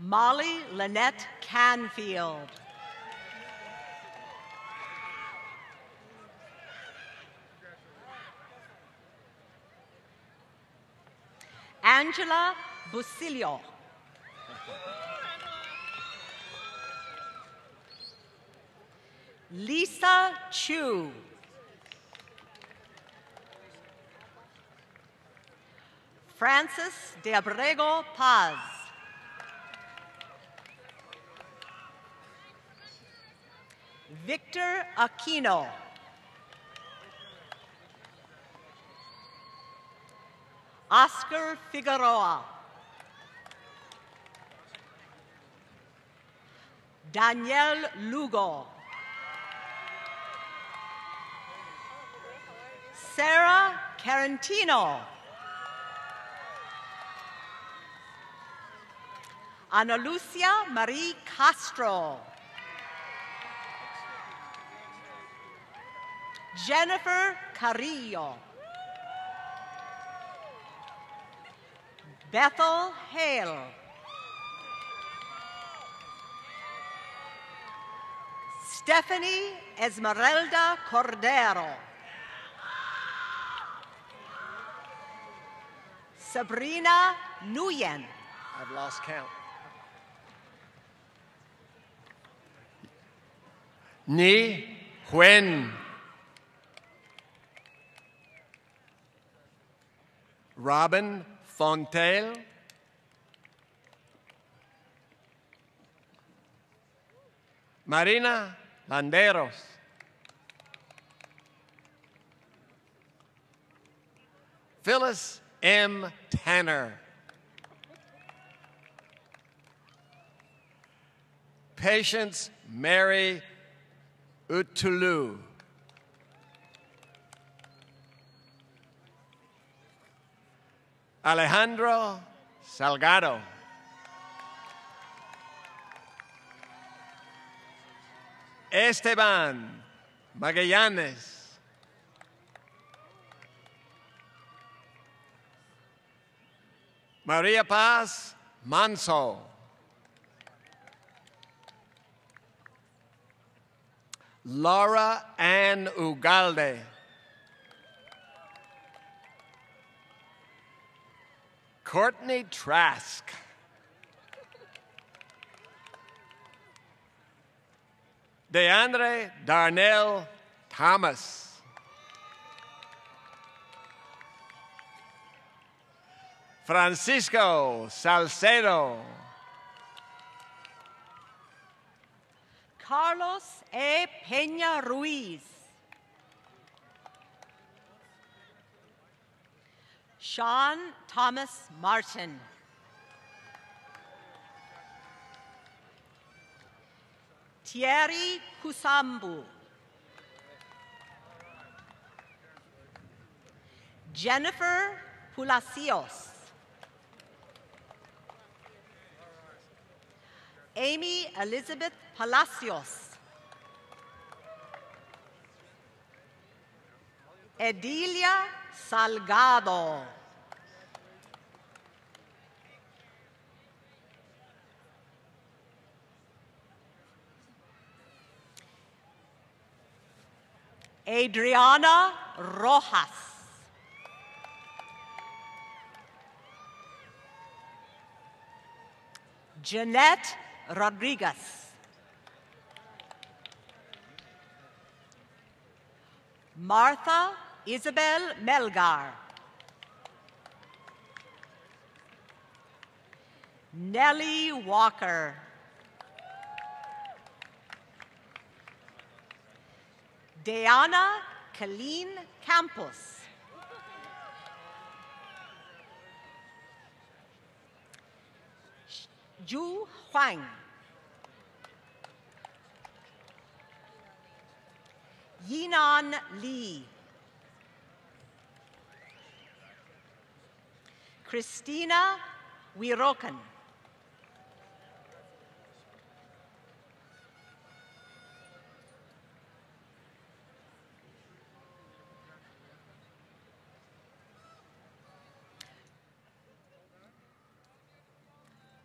Molly Lynette Canfield. Angela Busilio. Lisa Chu. Francis de Abrego Paz. Victor Aquino. Oscar Figueroa. Daniel Lugo. Sarah Carantino. Ana Lucia Marie Castro. Jennifer Carrillo. Bethel Hale. Stephanie Esmeralda Cordero. Sabrina Nguyen. I've lost count. Ni Huen. Robin Fontaine. Marina Landeros. Phyllis M. Tanner. Patience Mary Utulu. Alejandro Salgado. Esteban Magallanes. Maria Paz Manso. Laura Ann Ugalde. Courtney Trask. DeAndre Darnell Thomas. Francisco Salcedo. Carlos E. Peña Ruiz. Sean Thomas Martin. Thierry Kusambu. Jennifer Pulacios. Amy Elizabeth Palacios. Edilia Salgado. Adriana Rojas. Jeanette Rodriguez. Martha Isabel Melgar. Nellie Walker. Diana Colleen Campos. Zhu Huang. Yinan Li. Christina Wirokan.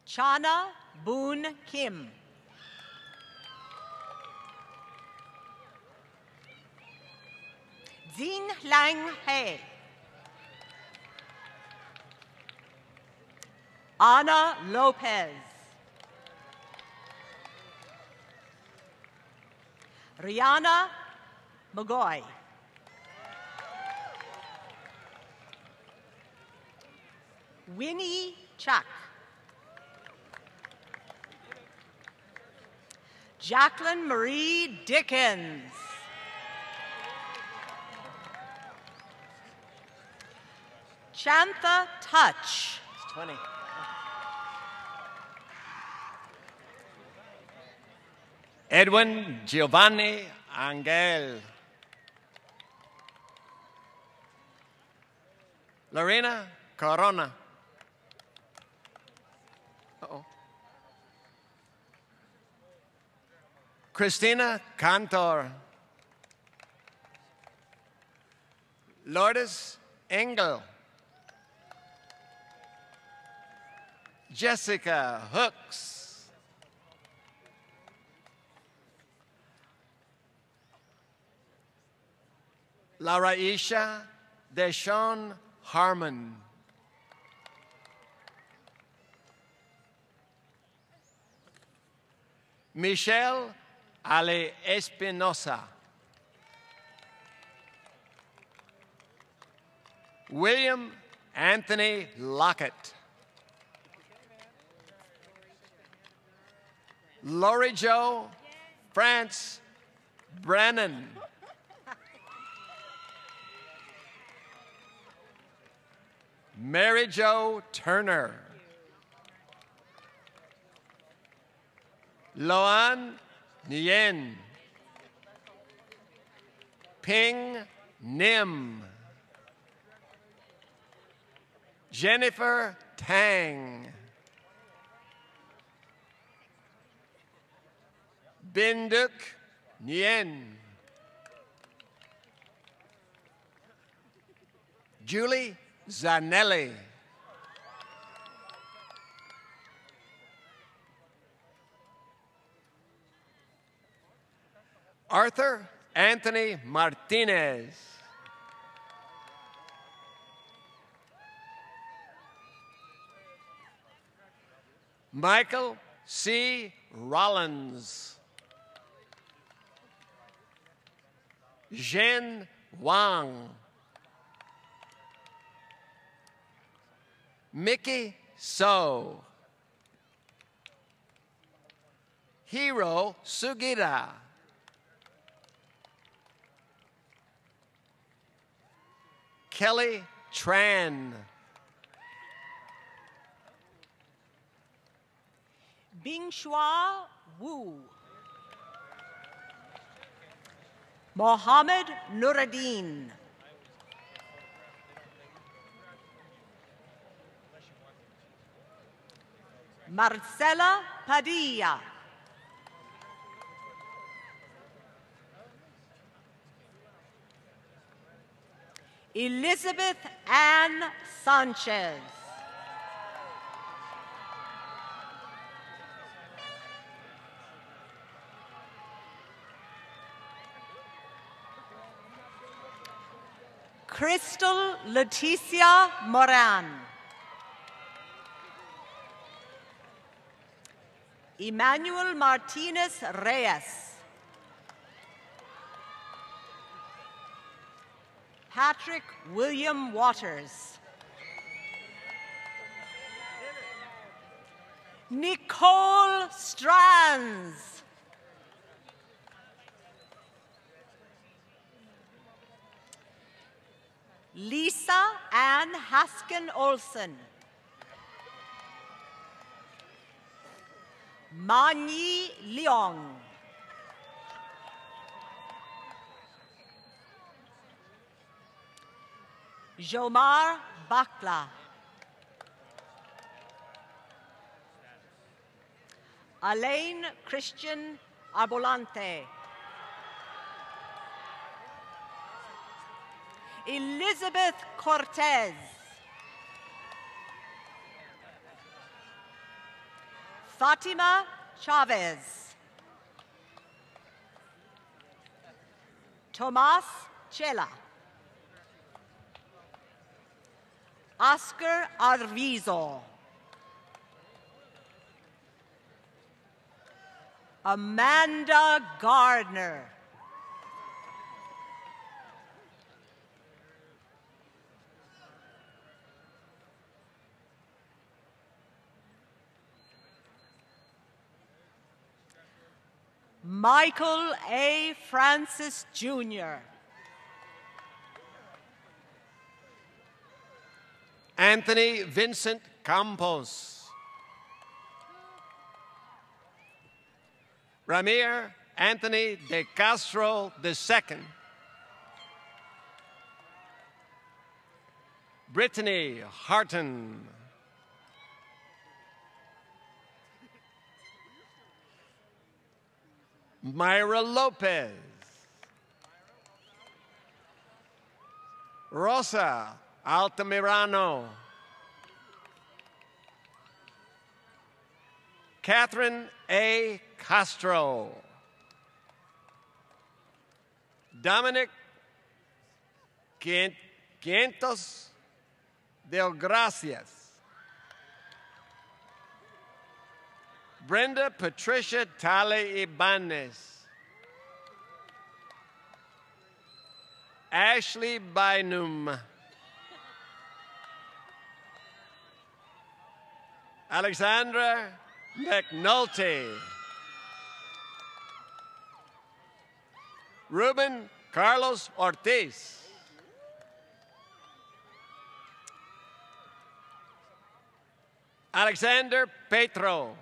Chana Boon Kim. Zin Lang He. Ana Lopez. Rihanna Magoy. Winnie Chuck. Jacqueline Marie Dickens. Chantha Touch. It's 20. Edwin Giovanni Angel. Lorena Corona. Uh-oh. Christina Cantor. Lourdes Engel. Jessica Hooks. Laraisha Deshawn Harmon. Michelle Ale Espinosa. William Anthony Lockett. Lori Jo France Brennan. Mary Jo Turner. Loan Nguyen. Ping Nim. Jennifer Tang. Binduk Nguyen. Julie Zanelli. Arthur Anthony Martinez. Michael C. Rollins. Zhen Wang. Mickey So. Hiro Sugira. Kelly Tran. Bingshua Wu. Mohammed Nuruddin. Marcela Padilla. Elizabeth Ann Sanchez. Crystal Leticia Moran. Emmanuel Martinez Reyes. Patrick William Waters. Nicole Strands. Lisa Ann Haskin Olson. Manyi Leong. Jomar Bakla. Alain Christian Arbolante. Elizabeth Cortez. Fatima Chavez. Tomas Chela. Oscar Arvizo. Amanda Gardner. Michael A. Francis, Jr. Anthony Vincent Campos. Ramir Anthony de Castro II. Brittany Harton. Myra Lopez. Rosa Altamirano. Catherine A. Castro. Dominic Quientos Del Gracias. Brenda Patricia Tale Ibanez. Ashley Bynum. Alexandra McNulty. Ruben Carlos Ortiz. Alexander Petro.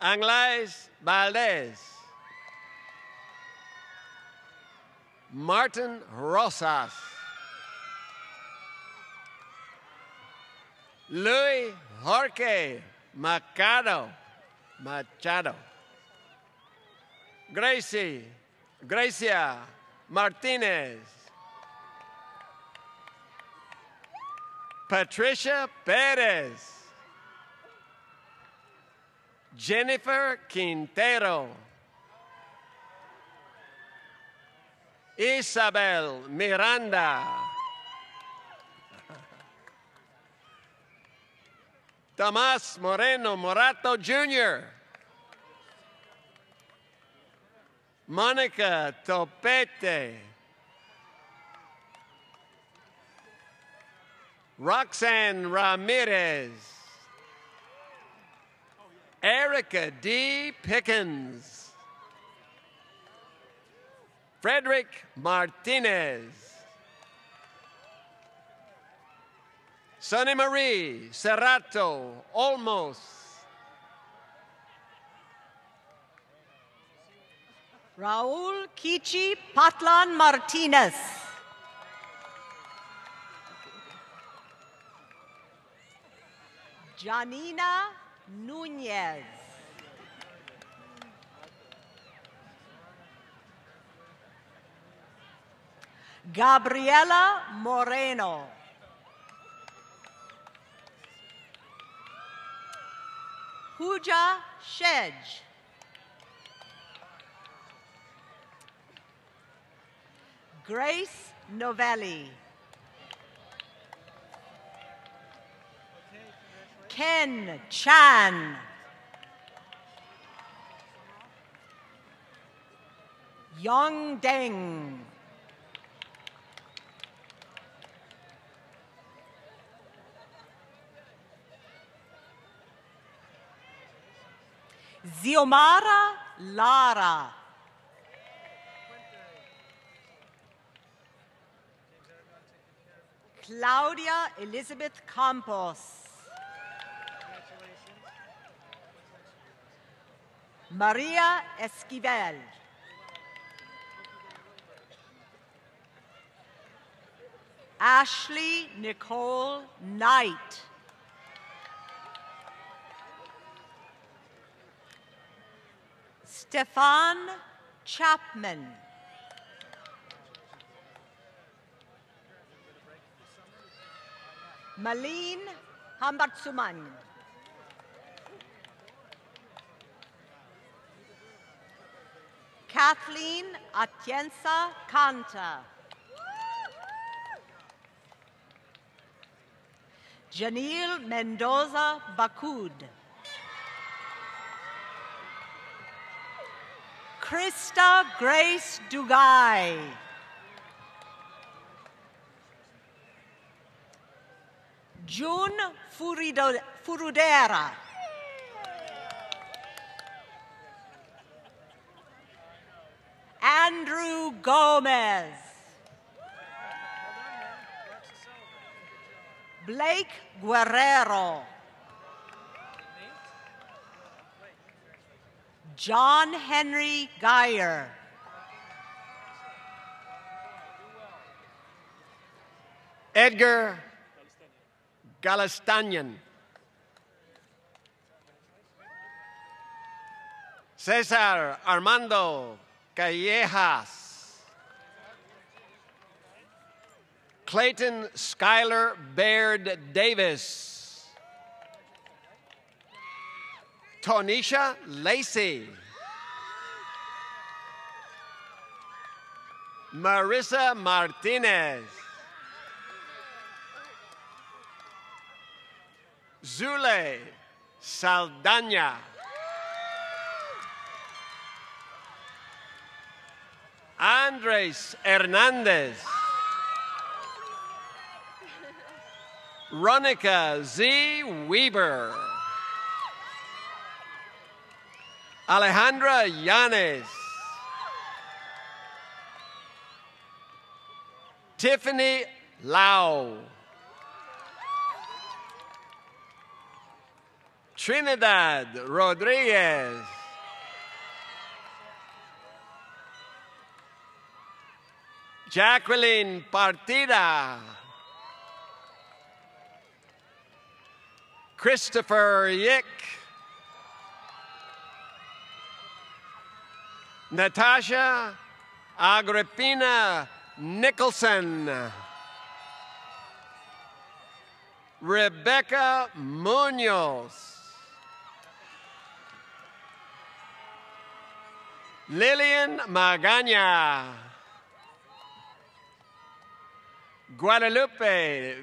Anglais Valdez. Martin Rosas. Luis Jorge Machado. Gracia Martinez. Patricia Perez. Jennifer Quintero. Isabel Miranda. Tomas Moreno Morato Jr. Monica Topete. Roxanne Ramirez. Erica D. Pickens. Frederick Martinez. Sonny Marie Serrato Olmos. Raul Kichi Patlan Martinez. Janina Nunez. Gabriela Moreno. Pooja Shedge. Grace Novelli. Ken Chan. Yong Deng. Xiomara Lara. Claudia Elizabeth Campos. Maria Esquivel. Ashley Nicole Knight. Stefan Chapman. Malene Hambatsuman. Kathleen Atienza Kanta. Janil Mendoza Bakud. Krista Grace Dugai. June Furudera. Andrew Gomez. Blake Guerrero. John Henry Geyer. Edgar Galastanian. Cesar Armando Callejas. Clayton Skylar Baird Davis. Tonisha Lacey. Marissa Martinez. Zule Saldana. Andres Hernandez. Ronica Z. Weber. Alejandra Yanes. Tiffany Lau. Trinidad Rodriguez. Jacqueline Partida. Christopher Yick. Natasha Agrippina Nicholson. Rebecca Munoz. Lillian Magaña. Guadalupe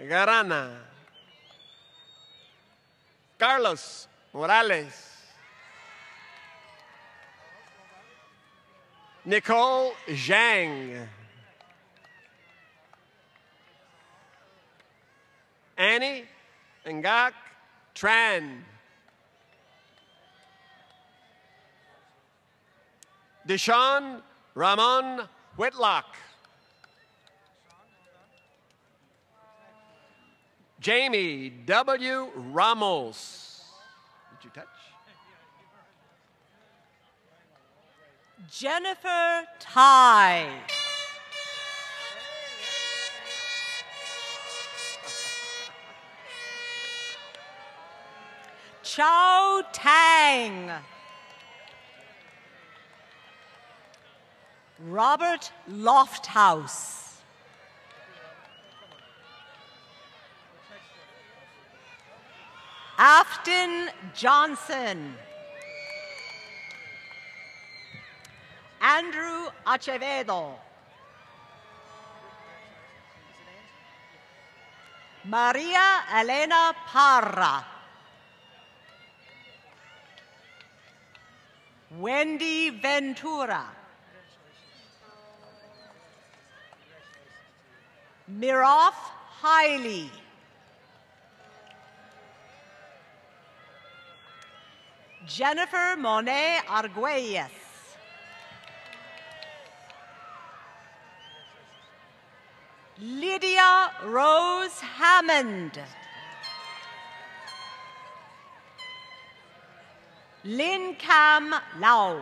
Garana. Carlos Morales. Nicole Zhang. Annie Ngak Tran. Deshaun Ramon Whitlock. Jamie W. Ramos. Did you touch? Jennifer Tai. Chao Tang. Robert Lofthouse. Afton Johnson. Andrew Acevedo. Maria Elena Parra. Wendy Ventura. Miroff Hiley. Jennifer Monet Arguelles. Lydia Rose Hammond. Lin Cam Lau.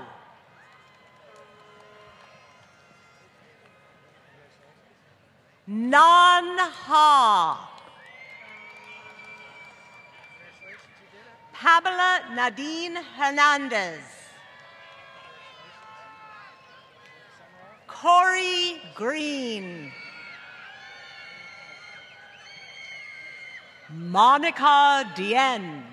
Nan Ha. Pamela Nadine Hernandez. Corey Green. Monica Dien.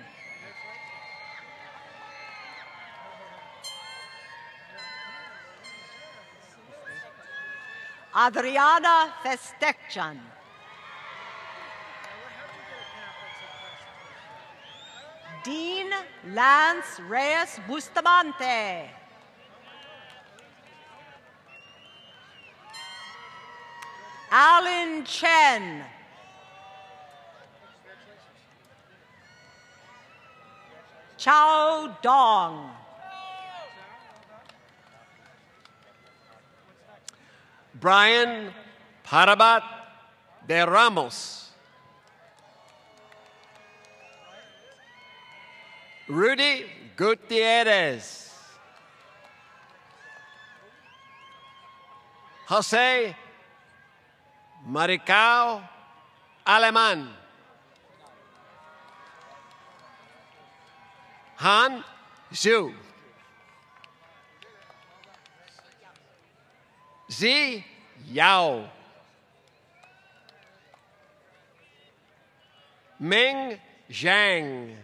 Adriana Festekjan. Dean Lance Reyes Bustamante. Alan Chen. Chao Dong. Brian Parabat de Ramos. Rudy Gutierrez. Jose Maricao Aleman. Han Zhu. Zi Yao. Ming Zhang.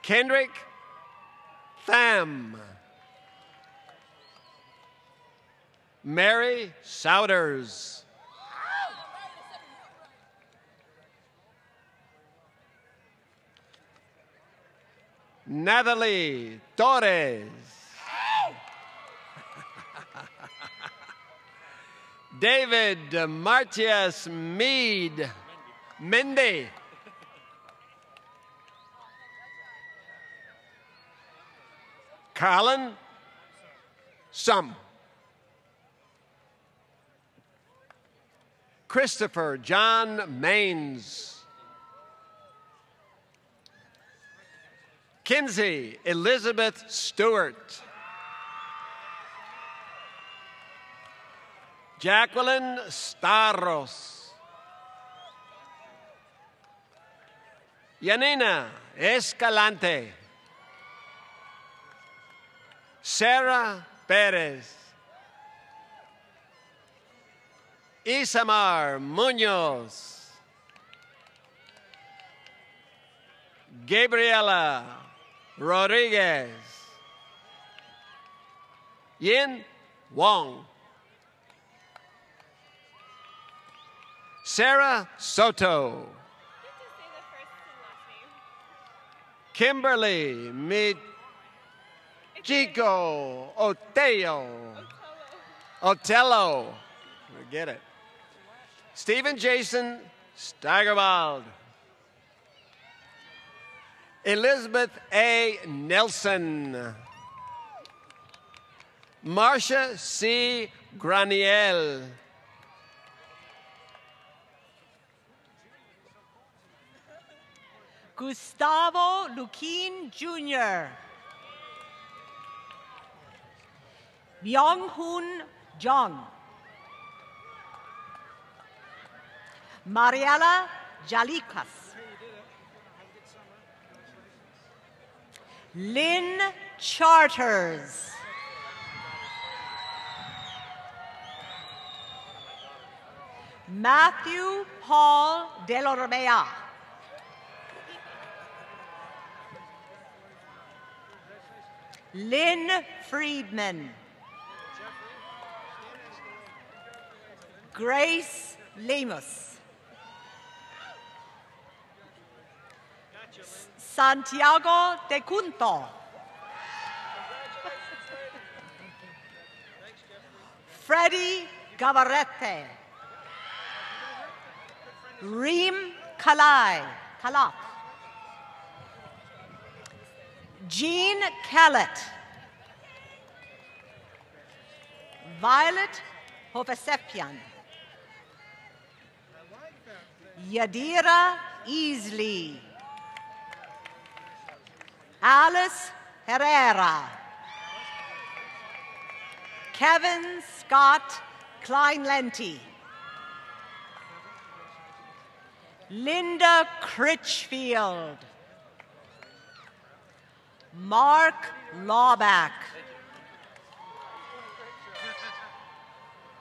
Kendrick Tham. Mary Souders. Natalie Torres. David Martius Mead. Mendy. Carlin Sum. Christopher John Maines. Kinsey Elizabeth Stewart. Jacqueline Starros. Yanina Escalante. Sarah Perez. Isamar Munoz. Gabriela Rodriguez. Yin Wong. Sarah Soto. Kimberly Chico Otello. Forget it. Stephen Jason Steigerwald. Elizabeth A. Nelson. Marcia C. Graniel. Gustavo Luquin Jr. Myung-Hoon Jung. Mariela Jalikas. Lynn Charters. Matthew Paul Delormea. Lynn Friedman. Grace Lemus. Santiago de Cunto. Freddie Gavarrete. Reem Kalat. Jean Kellett. Violet Hovsepian. Yadira Easley. Alice Herrera. Kevin Scott Kleinlenti. Linda Critchfield. Mark Lawback.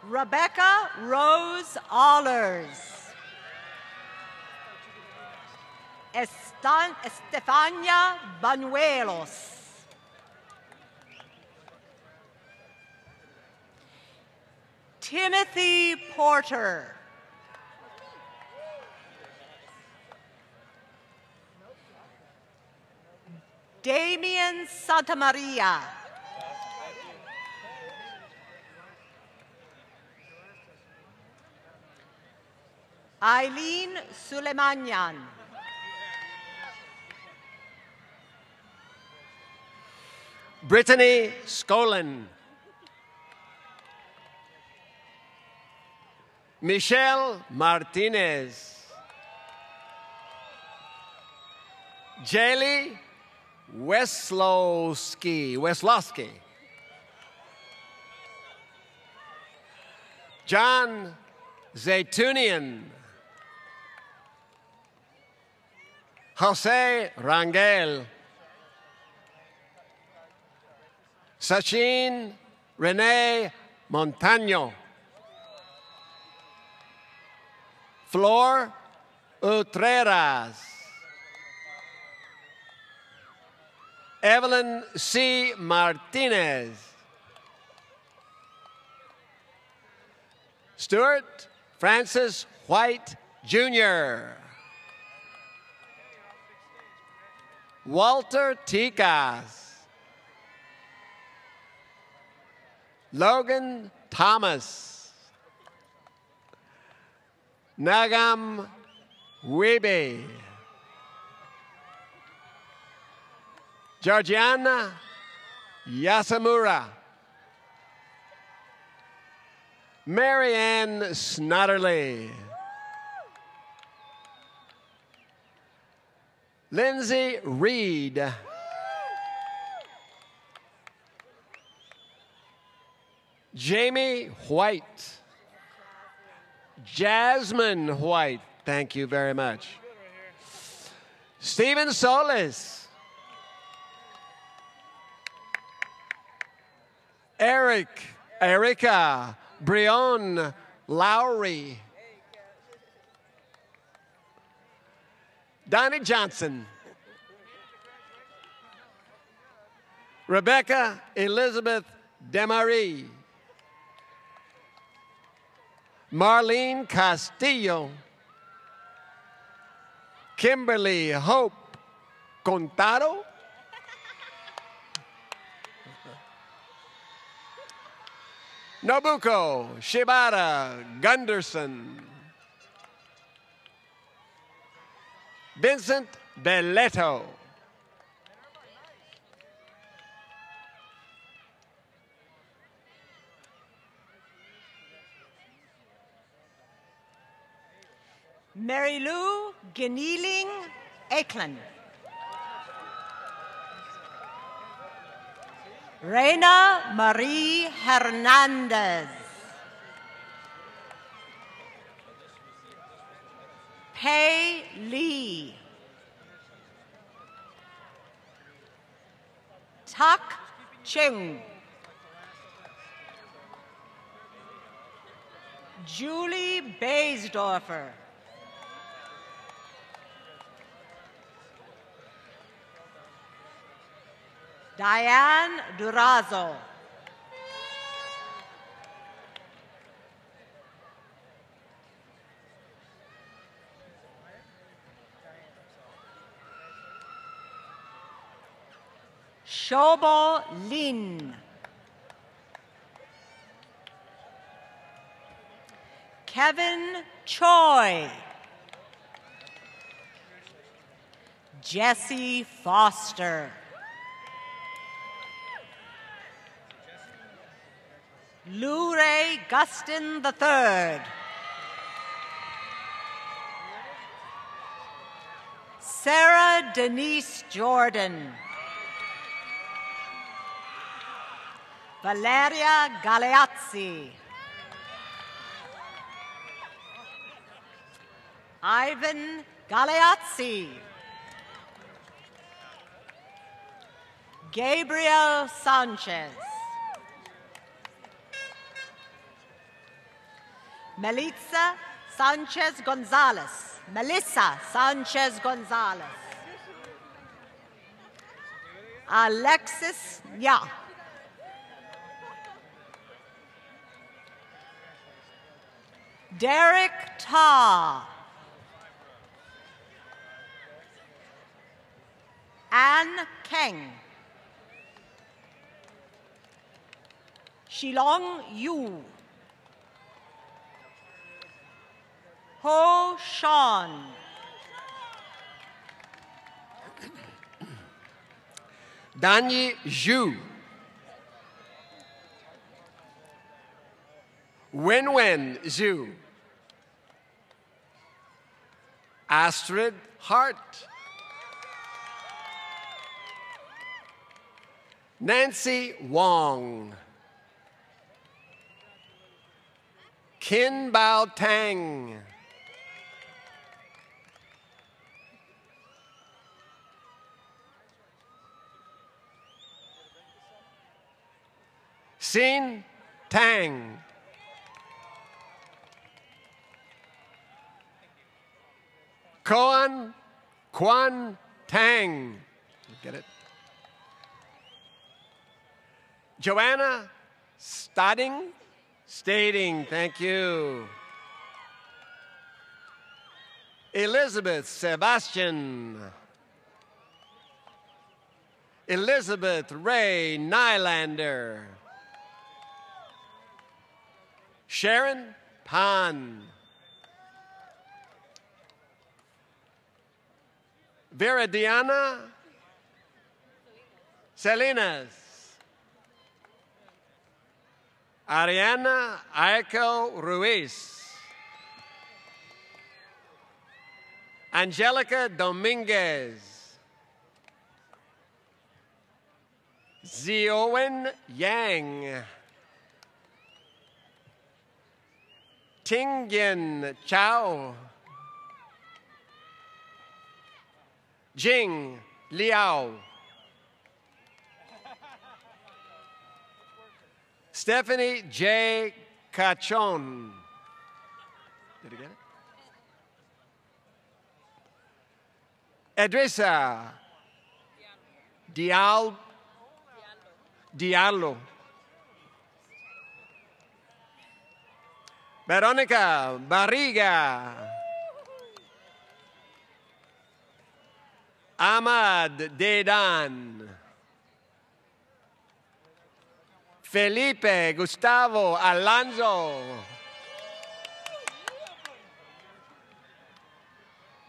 Rebecca Rose Allers. Estefania Banuelos. Timothy Porter. Damian Santamaria. Eileen Suleimanian. Brittany Skolin. Michelle Martinez. Jaylee Weslowski. John Zaytunian. Jose Rangel. Sachin Rene Montaño. Flor Utreras. Evelyn C. Martinez. Stuart Francis White, Jr. Walter Ticas. Logan Thomas. Nagam Wiebe. Georgiana Yasamura. Marianne Snotterly. Lindsay Reed. Jamie White. Jasmine White. Thank you very much. Stephen Solis. Erica Brion Lowry. Donnie Johnson. Rebecca Elizabeth Demarie. Marlene Castillo. Kimberly Hope Contado. Nobuko Shibata Gunderson. Vincent Belletto. Mary Lou Genieling Eklund. Reina Marie Hernandez. Pei Lee. Tak Cheng. Julie Baysdorfer. Diane Durazo. Shobo Lin. Kevin Choi. Jesse Foster. Lou Ray Gustin III. Sarah Denise Jordan. Valeria Galeazzi. Ivan Galeazzi. Gabriel Sanchez. Melissa Sanchez Gonzalez. Melissa Sanchez Gonzalez. Alexis Nya. Derek Ta. Anne Kang. Shilong Yu. Ho Sean. Danyi Zhu. Wen Zhu. Astrid Hart. Nancy Wong. Kin Bao Tang. Xin Tang. Koan Quan Tang. Get it? Joanna Stading. Stating, thank you. Elizabeth Sebastian. Elizabeth Ray Nylander. Sharon Pan. Veridiana Salinas. Ariana Aiko Ruiz. Angelica Dominguez. Ziowen Yang. Tingyan Chao. Jing Liao. Stephanie J. Cachon. Did you get it? Edrisa Diallo. Veronica Barriga. Ahmad Dedan. Felipe Gustavo Alonso.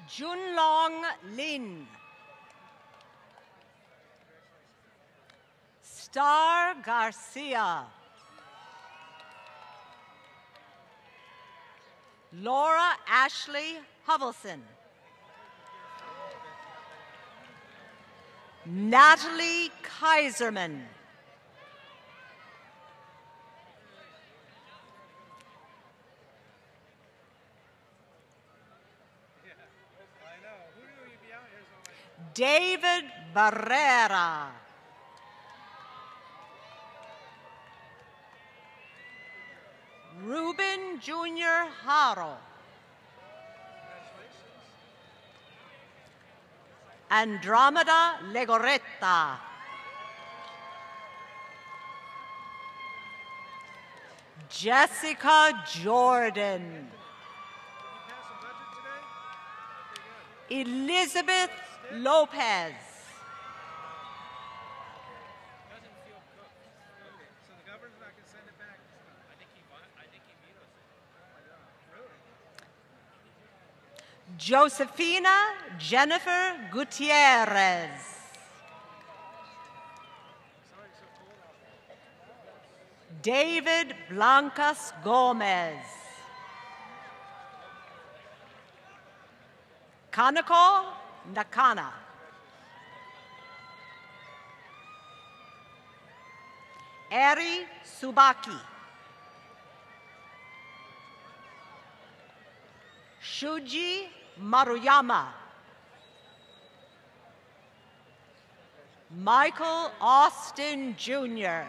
Junlong Lin. Star Garcia. Laura Ashley Hubbleson. Natalie Kaiserman. David Barrera. Ruben Jr. Haro. Andromeda Legoretta. Jessica Jordan. Elizabeth Lopez. Josefina Jennifer Gutierrez. David Blancas Gomez. Kanako Nakana. Eri Subaki. Shuji Maruyama. Michael Austin Jr.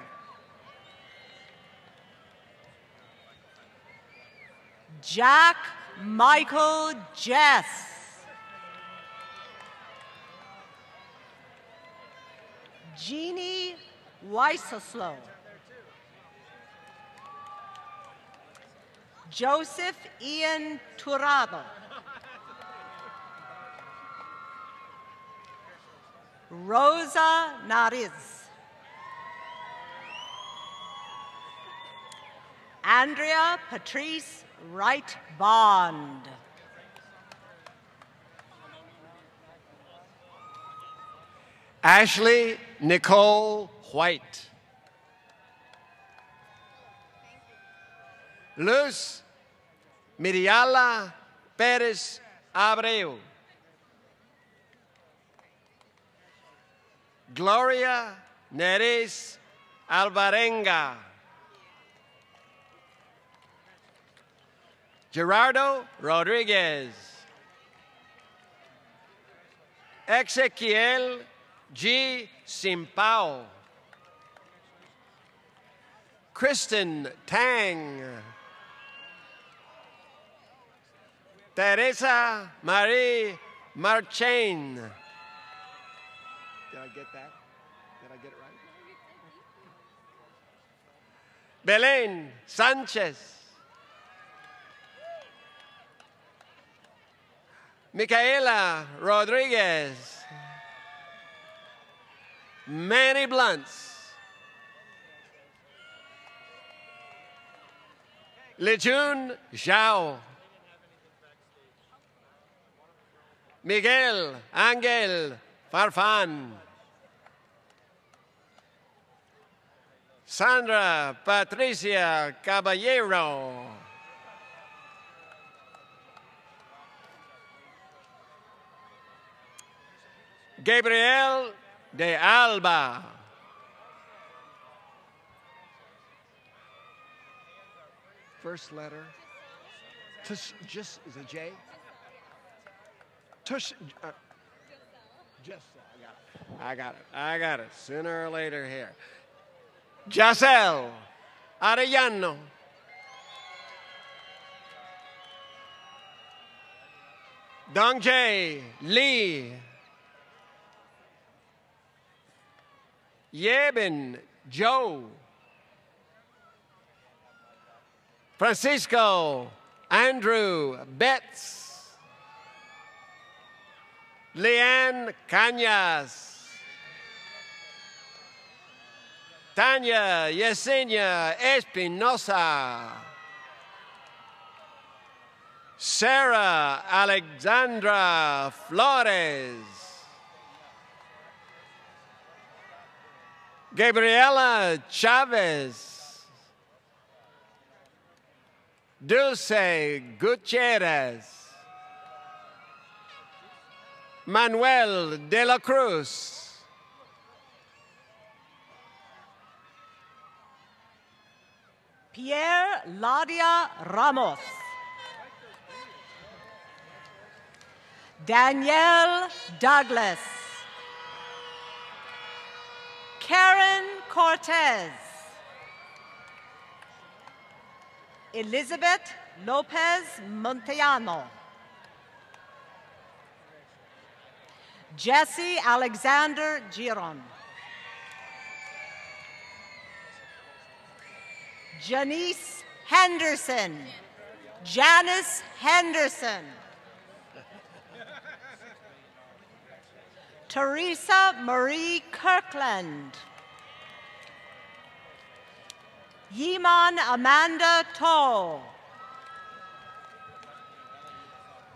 Jack Michael Jess. Jeannie Weissoslow. Joseph Ian Turado. Rosa Nariz. Andrea Patrice Wright Bond. Ashley Nicole White. Luz Miriala Perez Abreu. Gloria Neris Alvarenga. Gerardo Rodriguez. Ezequiel G. Simpao. Kristen Tang. Teresa Marie Marchain. Did I get that? Did I get it right? Belen Sanchez. Micaela Rodriguez. Manny Blunts. Lejun Zhao. Miguel Angel Farfan. Sandra Patricia Caballero. Gabriel de Alba. First letter. Tush, just is a J. Tush. Just. I got it. Sooner or later here. Giselle Arellano. Dongjae Lee. Yebin Joe. Francisco Andrew Betts. Leanne Cañas. Tanya Yesenia Espinosa. Sarah Alexandra Flores. Gabriela Chavez. Dulce Gutierrez. Manuel de la Cruz. Pierre Ladia Ramos. Danielle Douglas. Karen Cortez. Elizabeth Lopez Montellano. Jesse Alexander Giron. Janice Henderson. Janice Henderson. Teresa Marie Kirkland. Yiman Amanda Toll.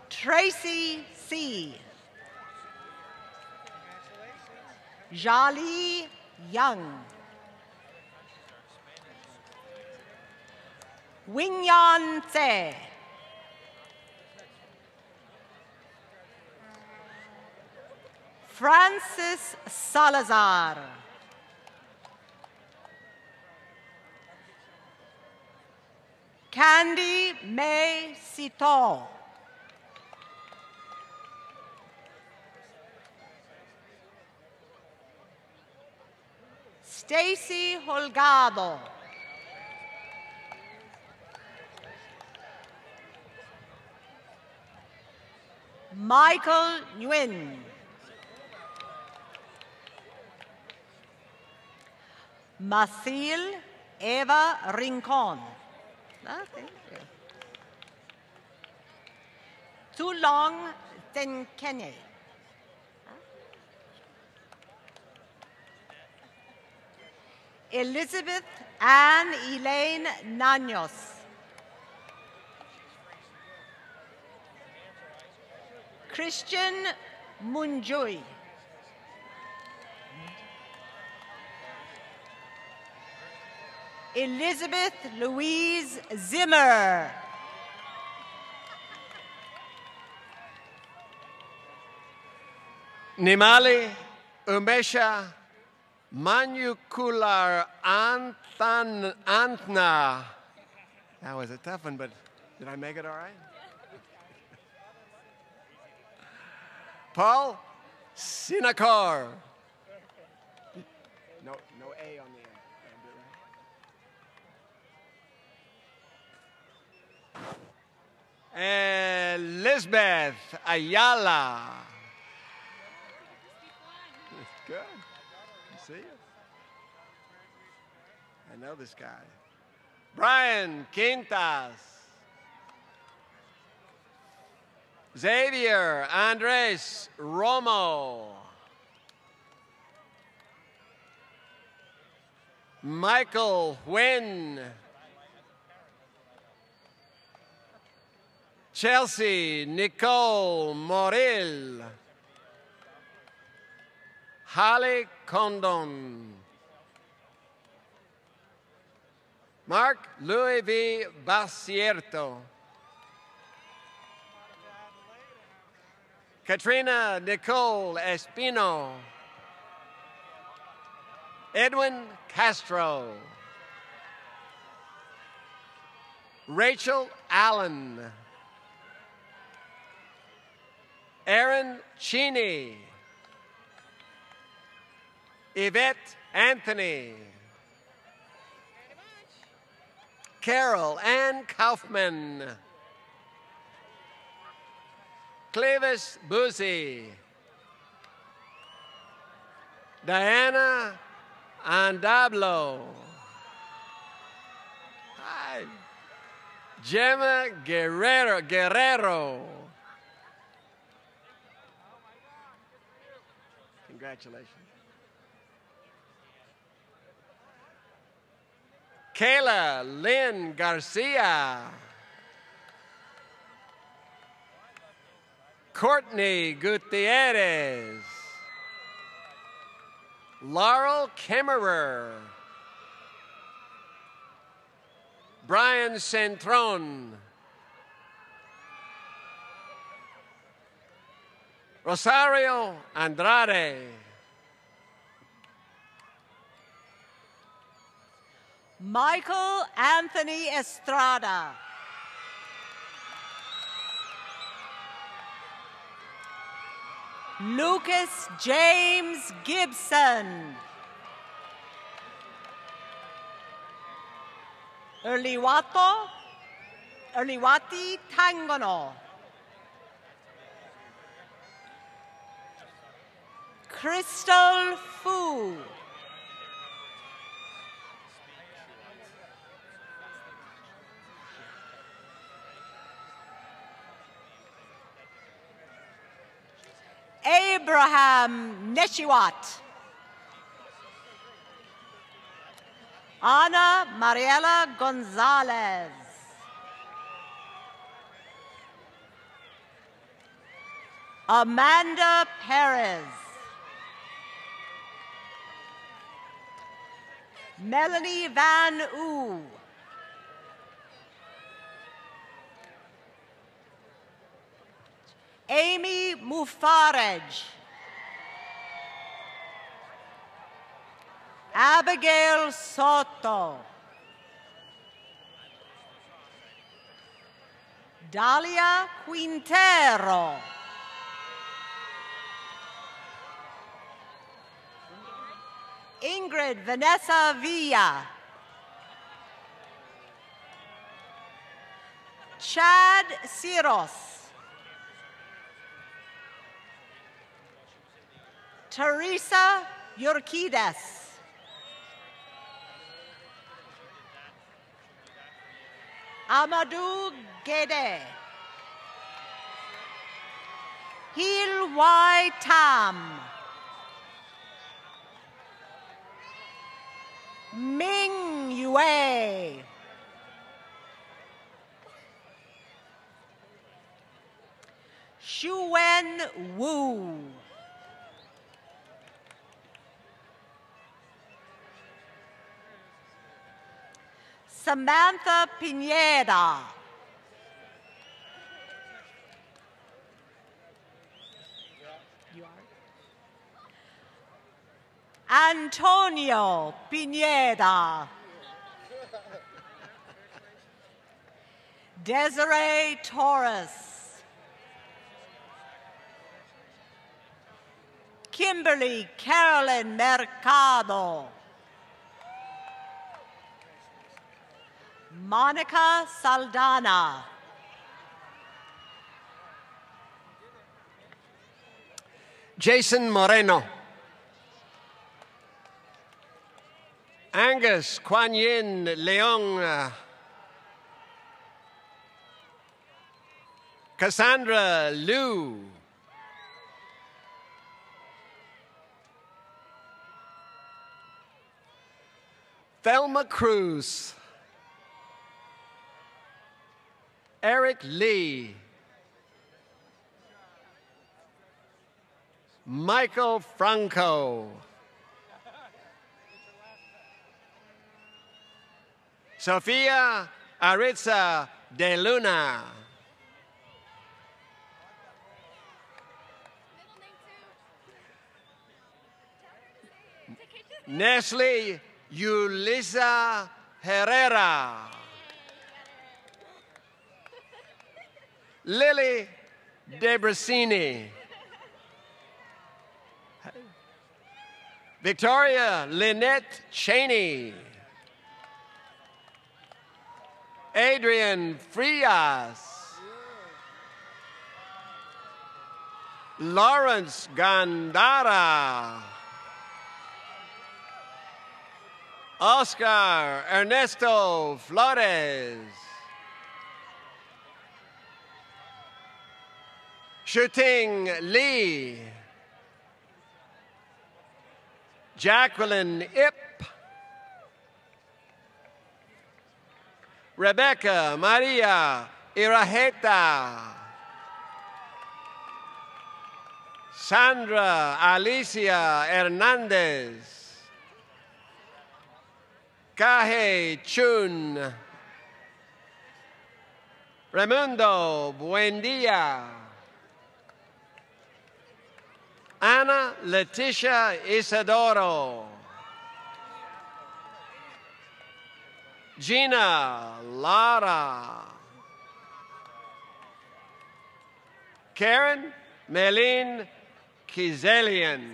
Tracy C. Jali Young. Wingyan Tse. Francis Salazar. Candy May Cito. Stacy Holgado. Michael Nguyen. Mathil Eva Rincon. Thank you. Tulong Tenkenye. Elizabeth Ann Elaine Naños. Christian Munjui. Elizabeth Louise Zimmer. Nimali Umesha Manukular Antna. That was a tough one, but did I make it all right? Paul Sinakar. No A on the end. Elizabeth Ayala. Good. See you. I know this guy. Brian Quintas. Xavier Andres Romo. Michael Nguyen. Chelsea Nicole Moril. Holly Condon. Mark Louis V. Basierto. Katrina Nicole Espino. Edwin Castro. Rachel Allen. Aaron Cheney. Yvette Anthony. Carol Ann Kaufman. Clevis Boozy. Diana Andablo. Hi. Gemma Guerrero. Congratulations. Kayla Lynn Garcia. Courtney Gutierrez. Laurel Kemmerer. Brian Centron. Rosario Andrade. Michael Anthony Estrada. Lucas James Gibson. Erliwati Tangono. Crystal Fu. Abraham Neshiwat. Ana Mariela Gonzalez. Amanda Perez. Melanie Van Oo. Amy Mufaraj. Abigail Soto. Dalia Quintero. Ingrid Vanessa Villa. Chad Siros. Teresa Yurkides. Amadou Gede. Hil Y. Tam. Ming Yue. Xuan Wu. Samantha Pineda. You are? Antonio Pineda. Desiree Torres. Kimberly Carolyn Mercado. Monica Saldana. Jason Moreno. Angus Kuan Yin Leong. Cassandra Liu. Thelma Cruz. Eric Lee. Michael Franco. Sofia Aritza de Luna. Nestle Yulisa Herrera. Lily Debrasini. Victoria Lynette Cheney. Adrian Frias. Lawrence Gandara. Oscar Ernesto Flores. Shuting Lee. Jacqueline Ip. Rebecca Maria Iraheta. Sandra Alicia Hernandez. Kahe Chun. Raimundo Buendia. Ana Leticia Isadoro. Gina Lara. Karen Melin Kizelian.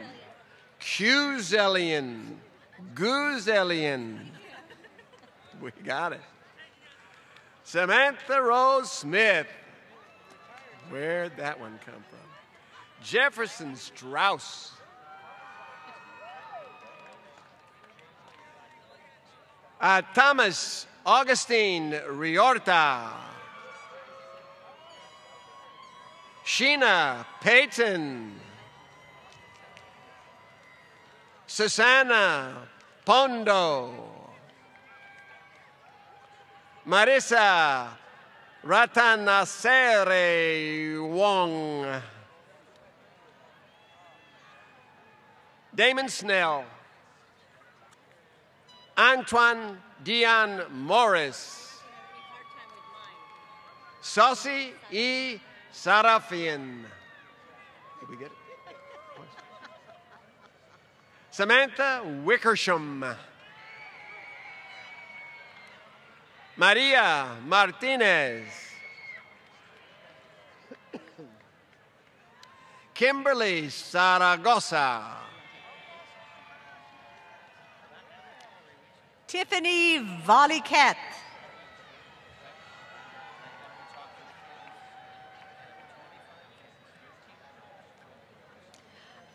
Qzelian. Guzelian. We got it. Samantha Rose Smith. Where'd that one come from? Jefferson Strauss. Thomas Augustine Riorta. Sheena Payton. Susana Pondo. Marissa Ratanasere Wong. Damon Snell. Antoine Dion Morris. Saucy E. Sarafian. Did we get it? Samantha Wickersham. Maria Martinez. Kimberly Zaragoza. Tiffany Valiquette.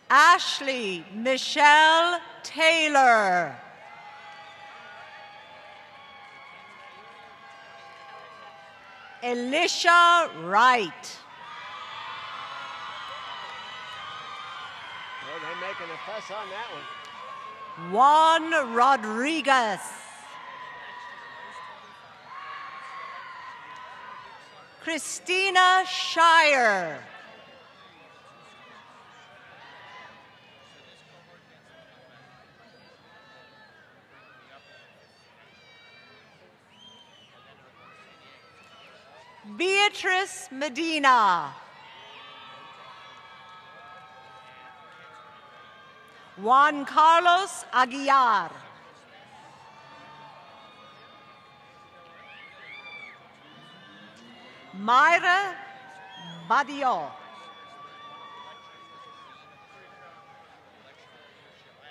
Ashley Michelle Taylor. Elisha Wright. Oh, they're making a fuss on that one. Juan Rodriguez. Christina Shire. Beatrice Medina. Juan Carlos Aguilar. Mayra Badio.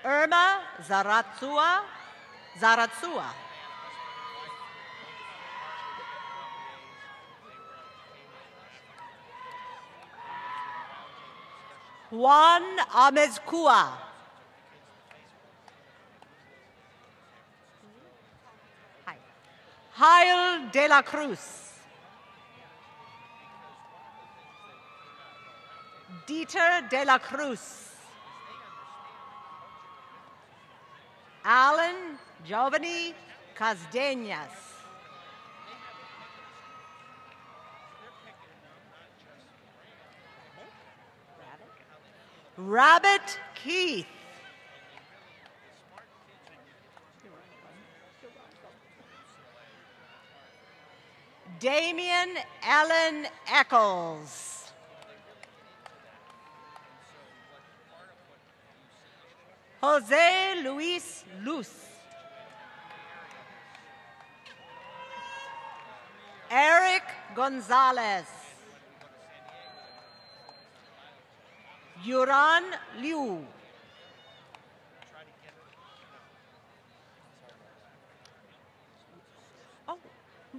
Irma Zaratzua. Juan Amezcua. Jael de la Cruz. Dieter de la Cruz. Alan Giovanni Casdenas. Rabbit Keith. Damian Allen Eccles. Jose Luis Luz. Eric Gonzalez. Yuran Liu.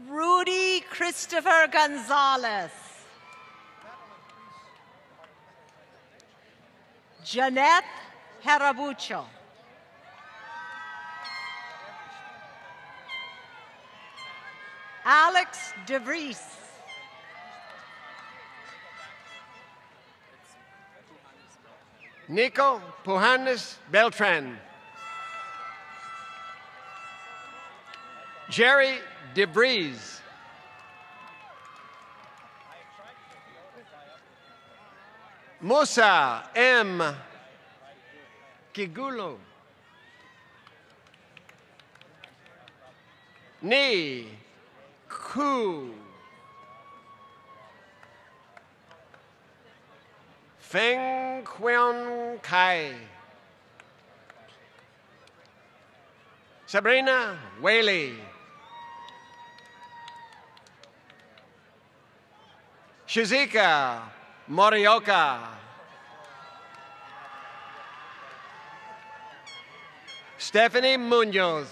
Rudy Christopher Gonzalez. Jeanette Harabucho. Alex DeVries. Nico Pujanes Beltran. Jerry DeBreeze. Musa M. Kigulo. Ni Ku. Feng Qian Kai. Sabrina Whaley. Shizika Morioka. Stephanie Munoz.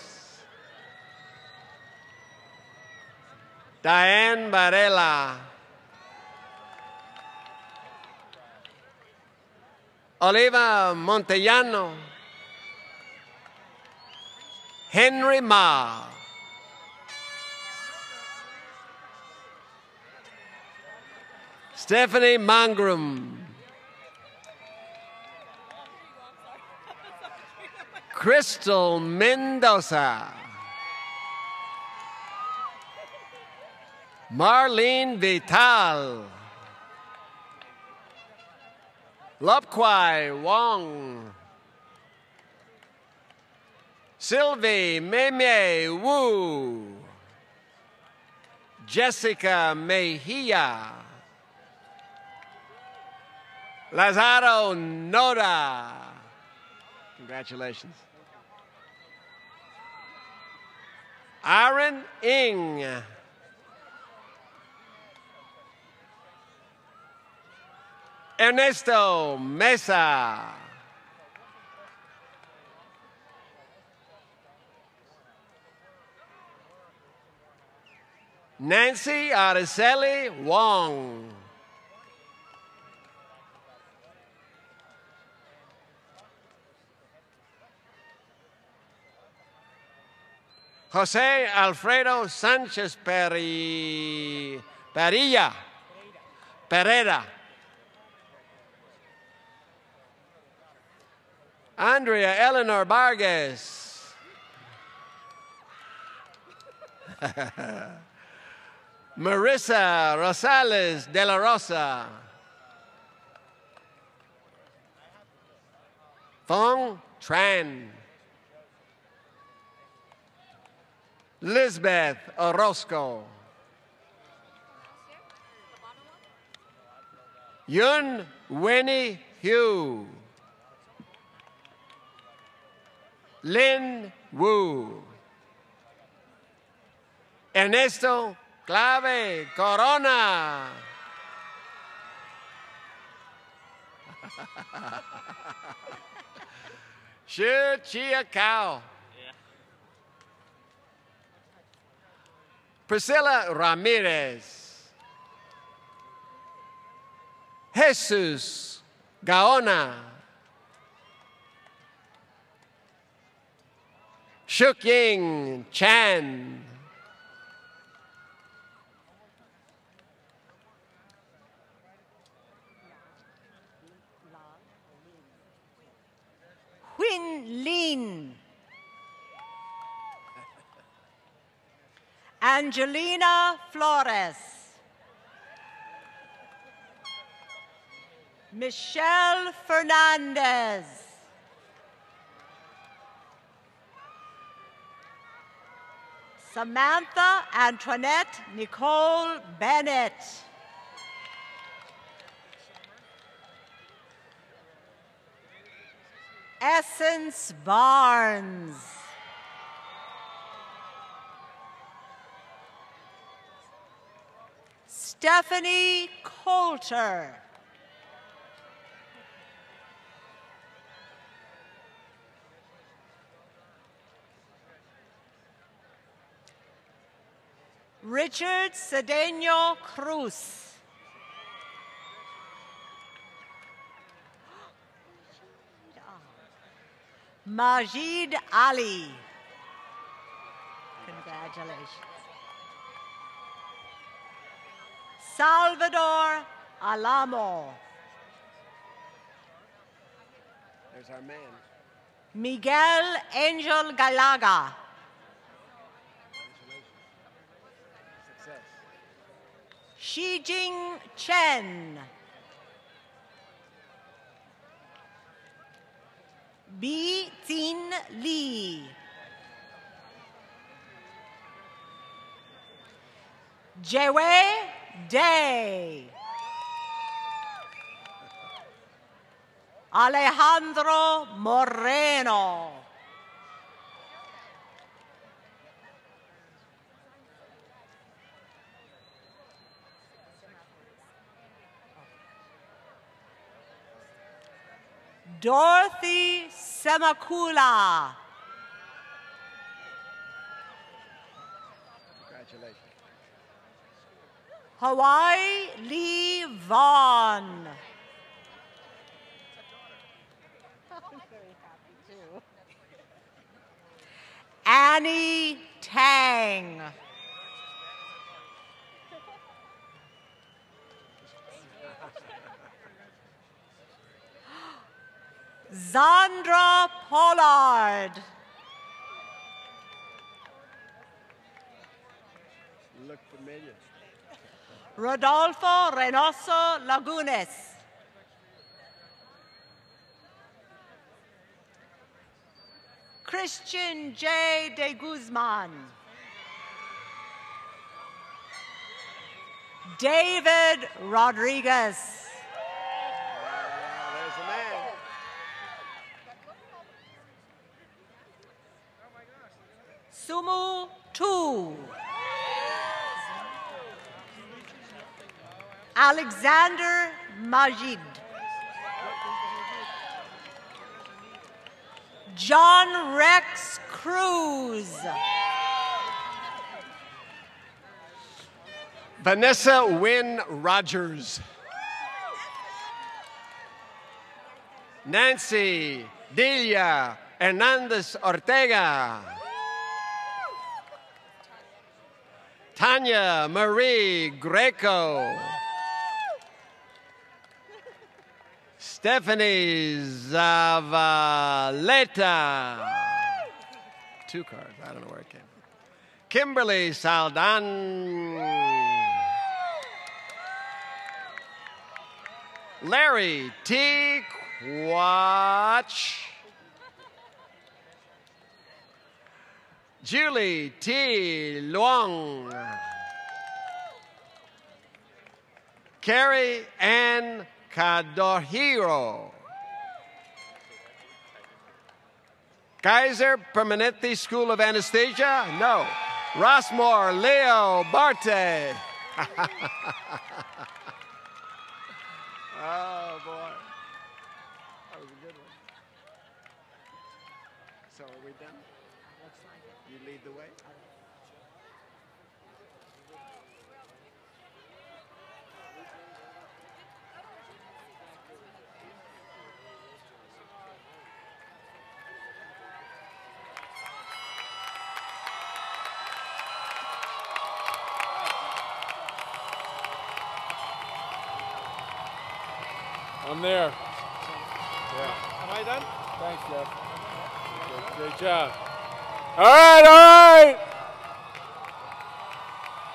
Diane Varela. Oliva Montellano. Henry Ma. Stephanie Mangrum. Crystal Mendoza. Marlene Vital. Lopkwai Wong. Sylvie Meme Wu. Jessica Mejia. Lazaro Noda. Congratulations. Aaron Ing. Ernesto Mesa. Nancy Araceli Wong. Jose Alfredo Sanchez Perilla. Pereira. Andrea Eleanor Vargas. Marissa Rosales de la Rosa. Fong Tran. Lisbeth Orozco. Yun Winnie Hugh. Lin Wu. Ernesto Clave Corona. Xu Chia Cao. Priscilla Ramirez. Jesus Gaona. Shukying Chan. Huin Lin. Angelina Flores. Michelle Fernandez. Samantha Antoinette Nicole Bennett. Essence Barnes. Stephanie Coulter. Richard Cedeno Cruz. Majid Ali. Congratulations. Salvador Alamo. There's our man. Miguel Angel Galaga. Success. Shijing Chen. Bi Tin Lee. Jewe Day. Alejandro Moreno. Dorothy Semakula. Congratulations. Hawaii Lee Vaughn. I'm very happy too. Annie Tang. Zandra Pollard. Look familiar. Rodolfo Reynoso Lagunes. Christian J. de Guzman. David Rodriguez. There's the man. Sumu Tu. Alexander Majid. John Rex Cruz. Vanessa Wynn Rogers. Nancy Delia Hernandez Ortega. Tanya Marie Greco. Stephanie Zavaleta. 2 cards. I don't know where it came from. Kimberly Saldan. Larry T. Quach. Julie T. Luong. Carrie Ann Kadohiro. Kaiser Permanente School of Anesthesia? No. Rossmore Leo Barte. Oh, boy. That was a good one. So are we done? You lead the way? I'm there. Yeah. Am I done? Thanks, Jeff. Great job. All right.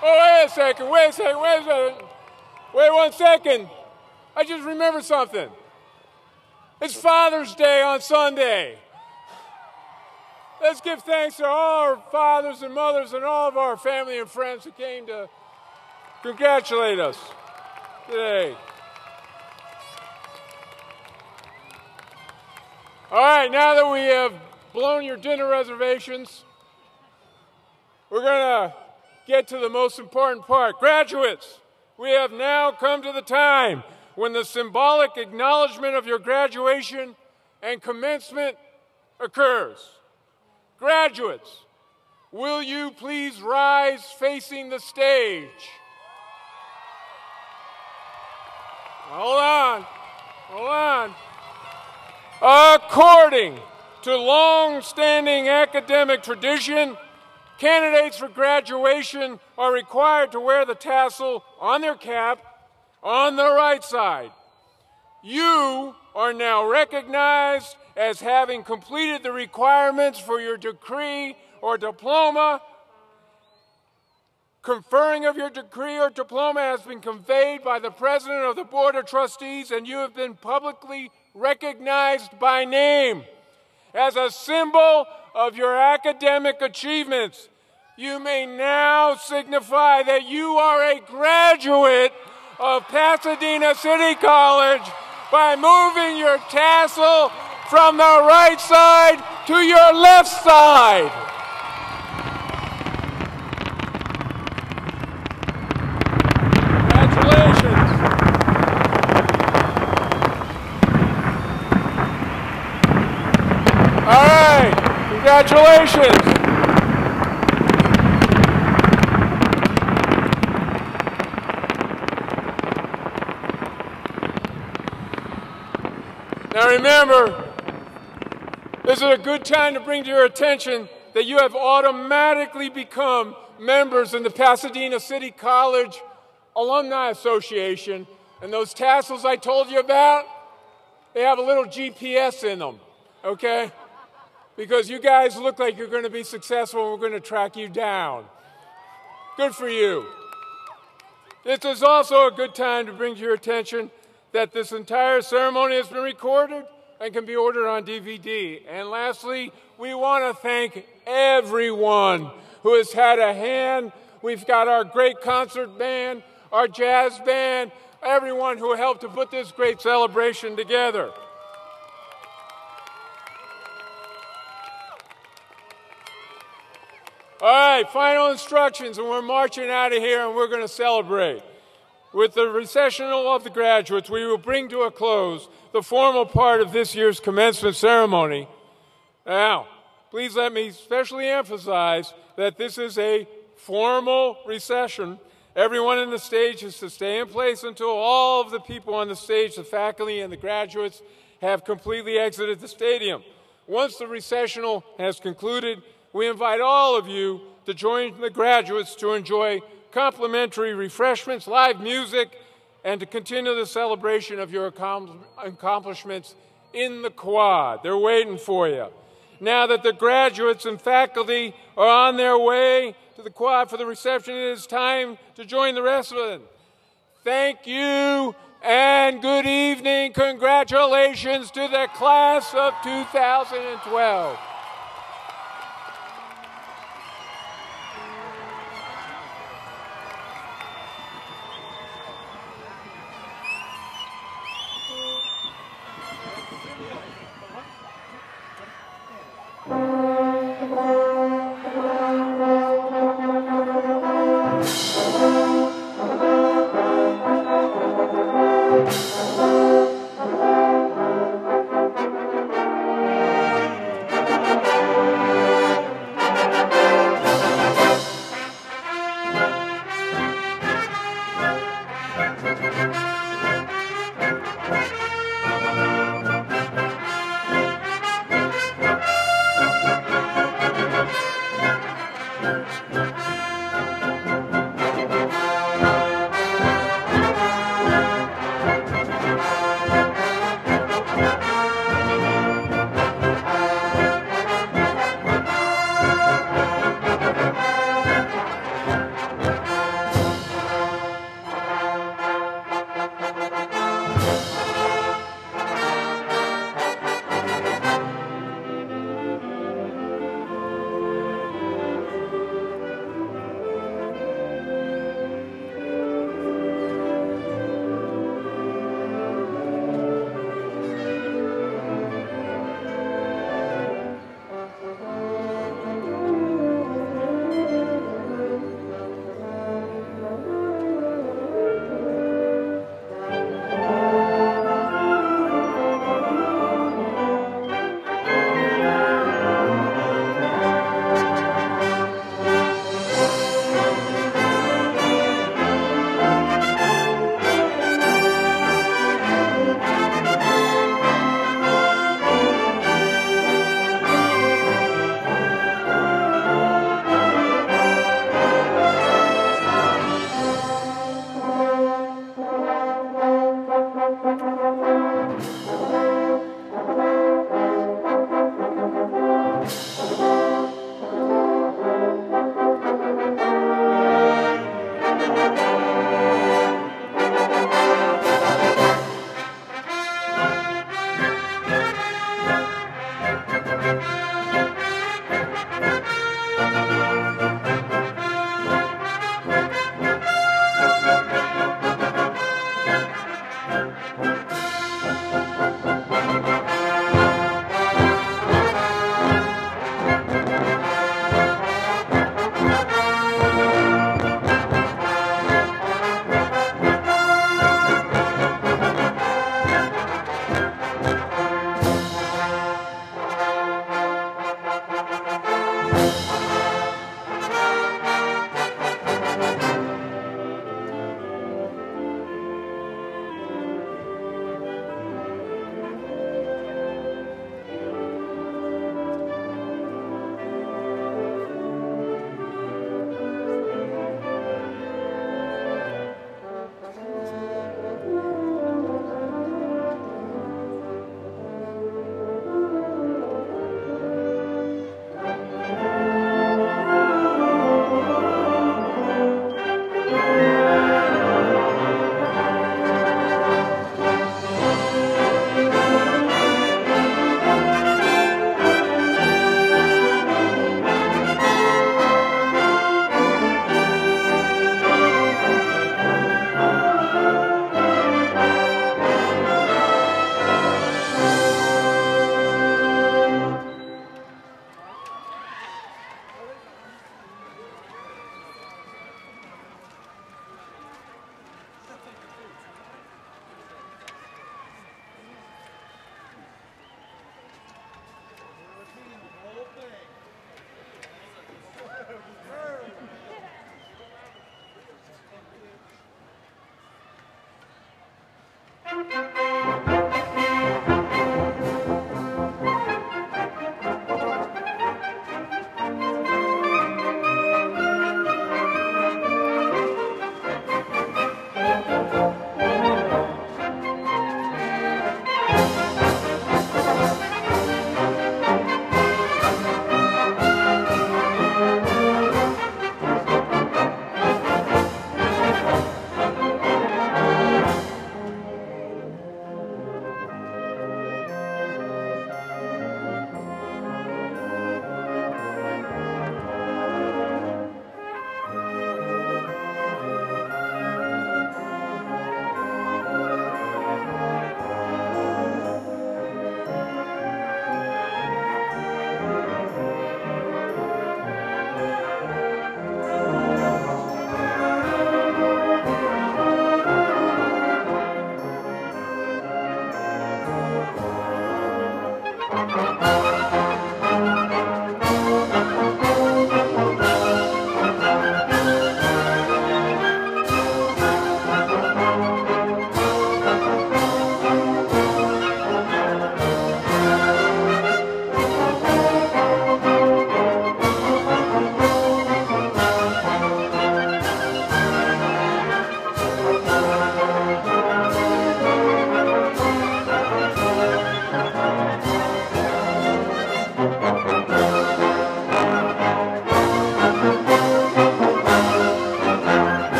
Oh, wait a second. Wait 1 second. I just remembered something. It's Father's Day on Sunday. Let's give thanks to all our fathers and mothers and all of our family and friends who came to congratulate us today. All right, now that we have blown your dinner reservations, we're going to get to the most important part. Graduates, we have now come to the time when the symbolic acknowledgement of your graduation and commencement occurs. Graduates, will you please rise facing the stage? Hold on. According to long-standing academic tradition, candidates for graduation are required to wear the tassel on their cap on the right side. You are now recognized as having completed the requirements for your degree or diploma. Conferring of your degree or diploma has been conveyed by the President of the Board of Trustees, and you have been publicly recognized by name as a symbol of your academic achievements. You may now signify that you are a graduate of Pasadena City College by moving your tassel from the right side to your left side. Congratulations. Now remember, this is a good time to bring to your attention that you have automatically become members in the Pasadena City College Alumni Association. And those tassels I told you about, they have a little GPS in them, okay? Because you guys look like you're going to be successful and we're going to track you down. Good for you. This is also a good time to bring to your attention that this entire ceremony has been recorded and can be ordered on DVD. And lastly, we want to thank everyone who has had a hand. We've got our great concert band, our jazz band, everyone who helped to put this great celebration together. All right, final instructions, and we're marching out of here, and we're going to celebrate. With the recessional of the graduates, we will bring to a close the formal part of this year's commencement ceremony. Now, please let me especially emphasize that this is a formal recession. Everyone on the stage is to stay in place until all of the people on the stage, the faculty and the graduates, have completely exited the stadium. Once the recessional has concluded, we invite all of you to join the graduates to enjoy complimentary refreshments, live music, and to continue the celebration of your accomplishments in the quad. They're waiting for you. Now that the graduates and faculty are on their way to the quad for the reception, it is time to join the rest of them. Thank you and good evening. Congratulations to the class of 2012.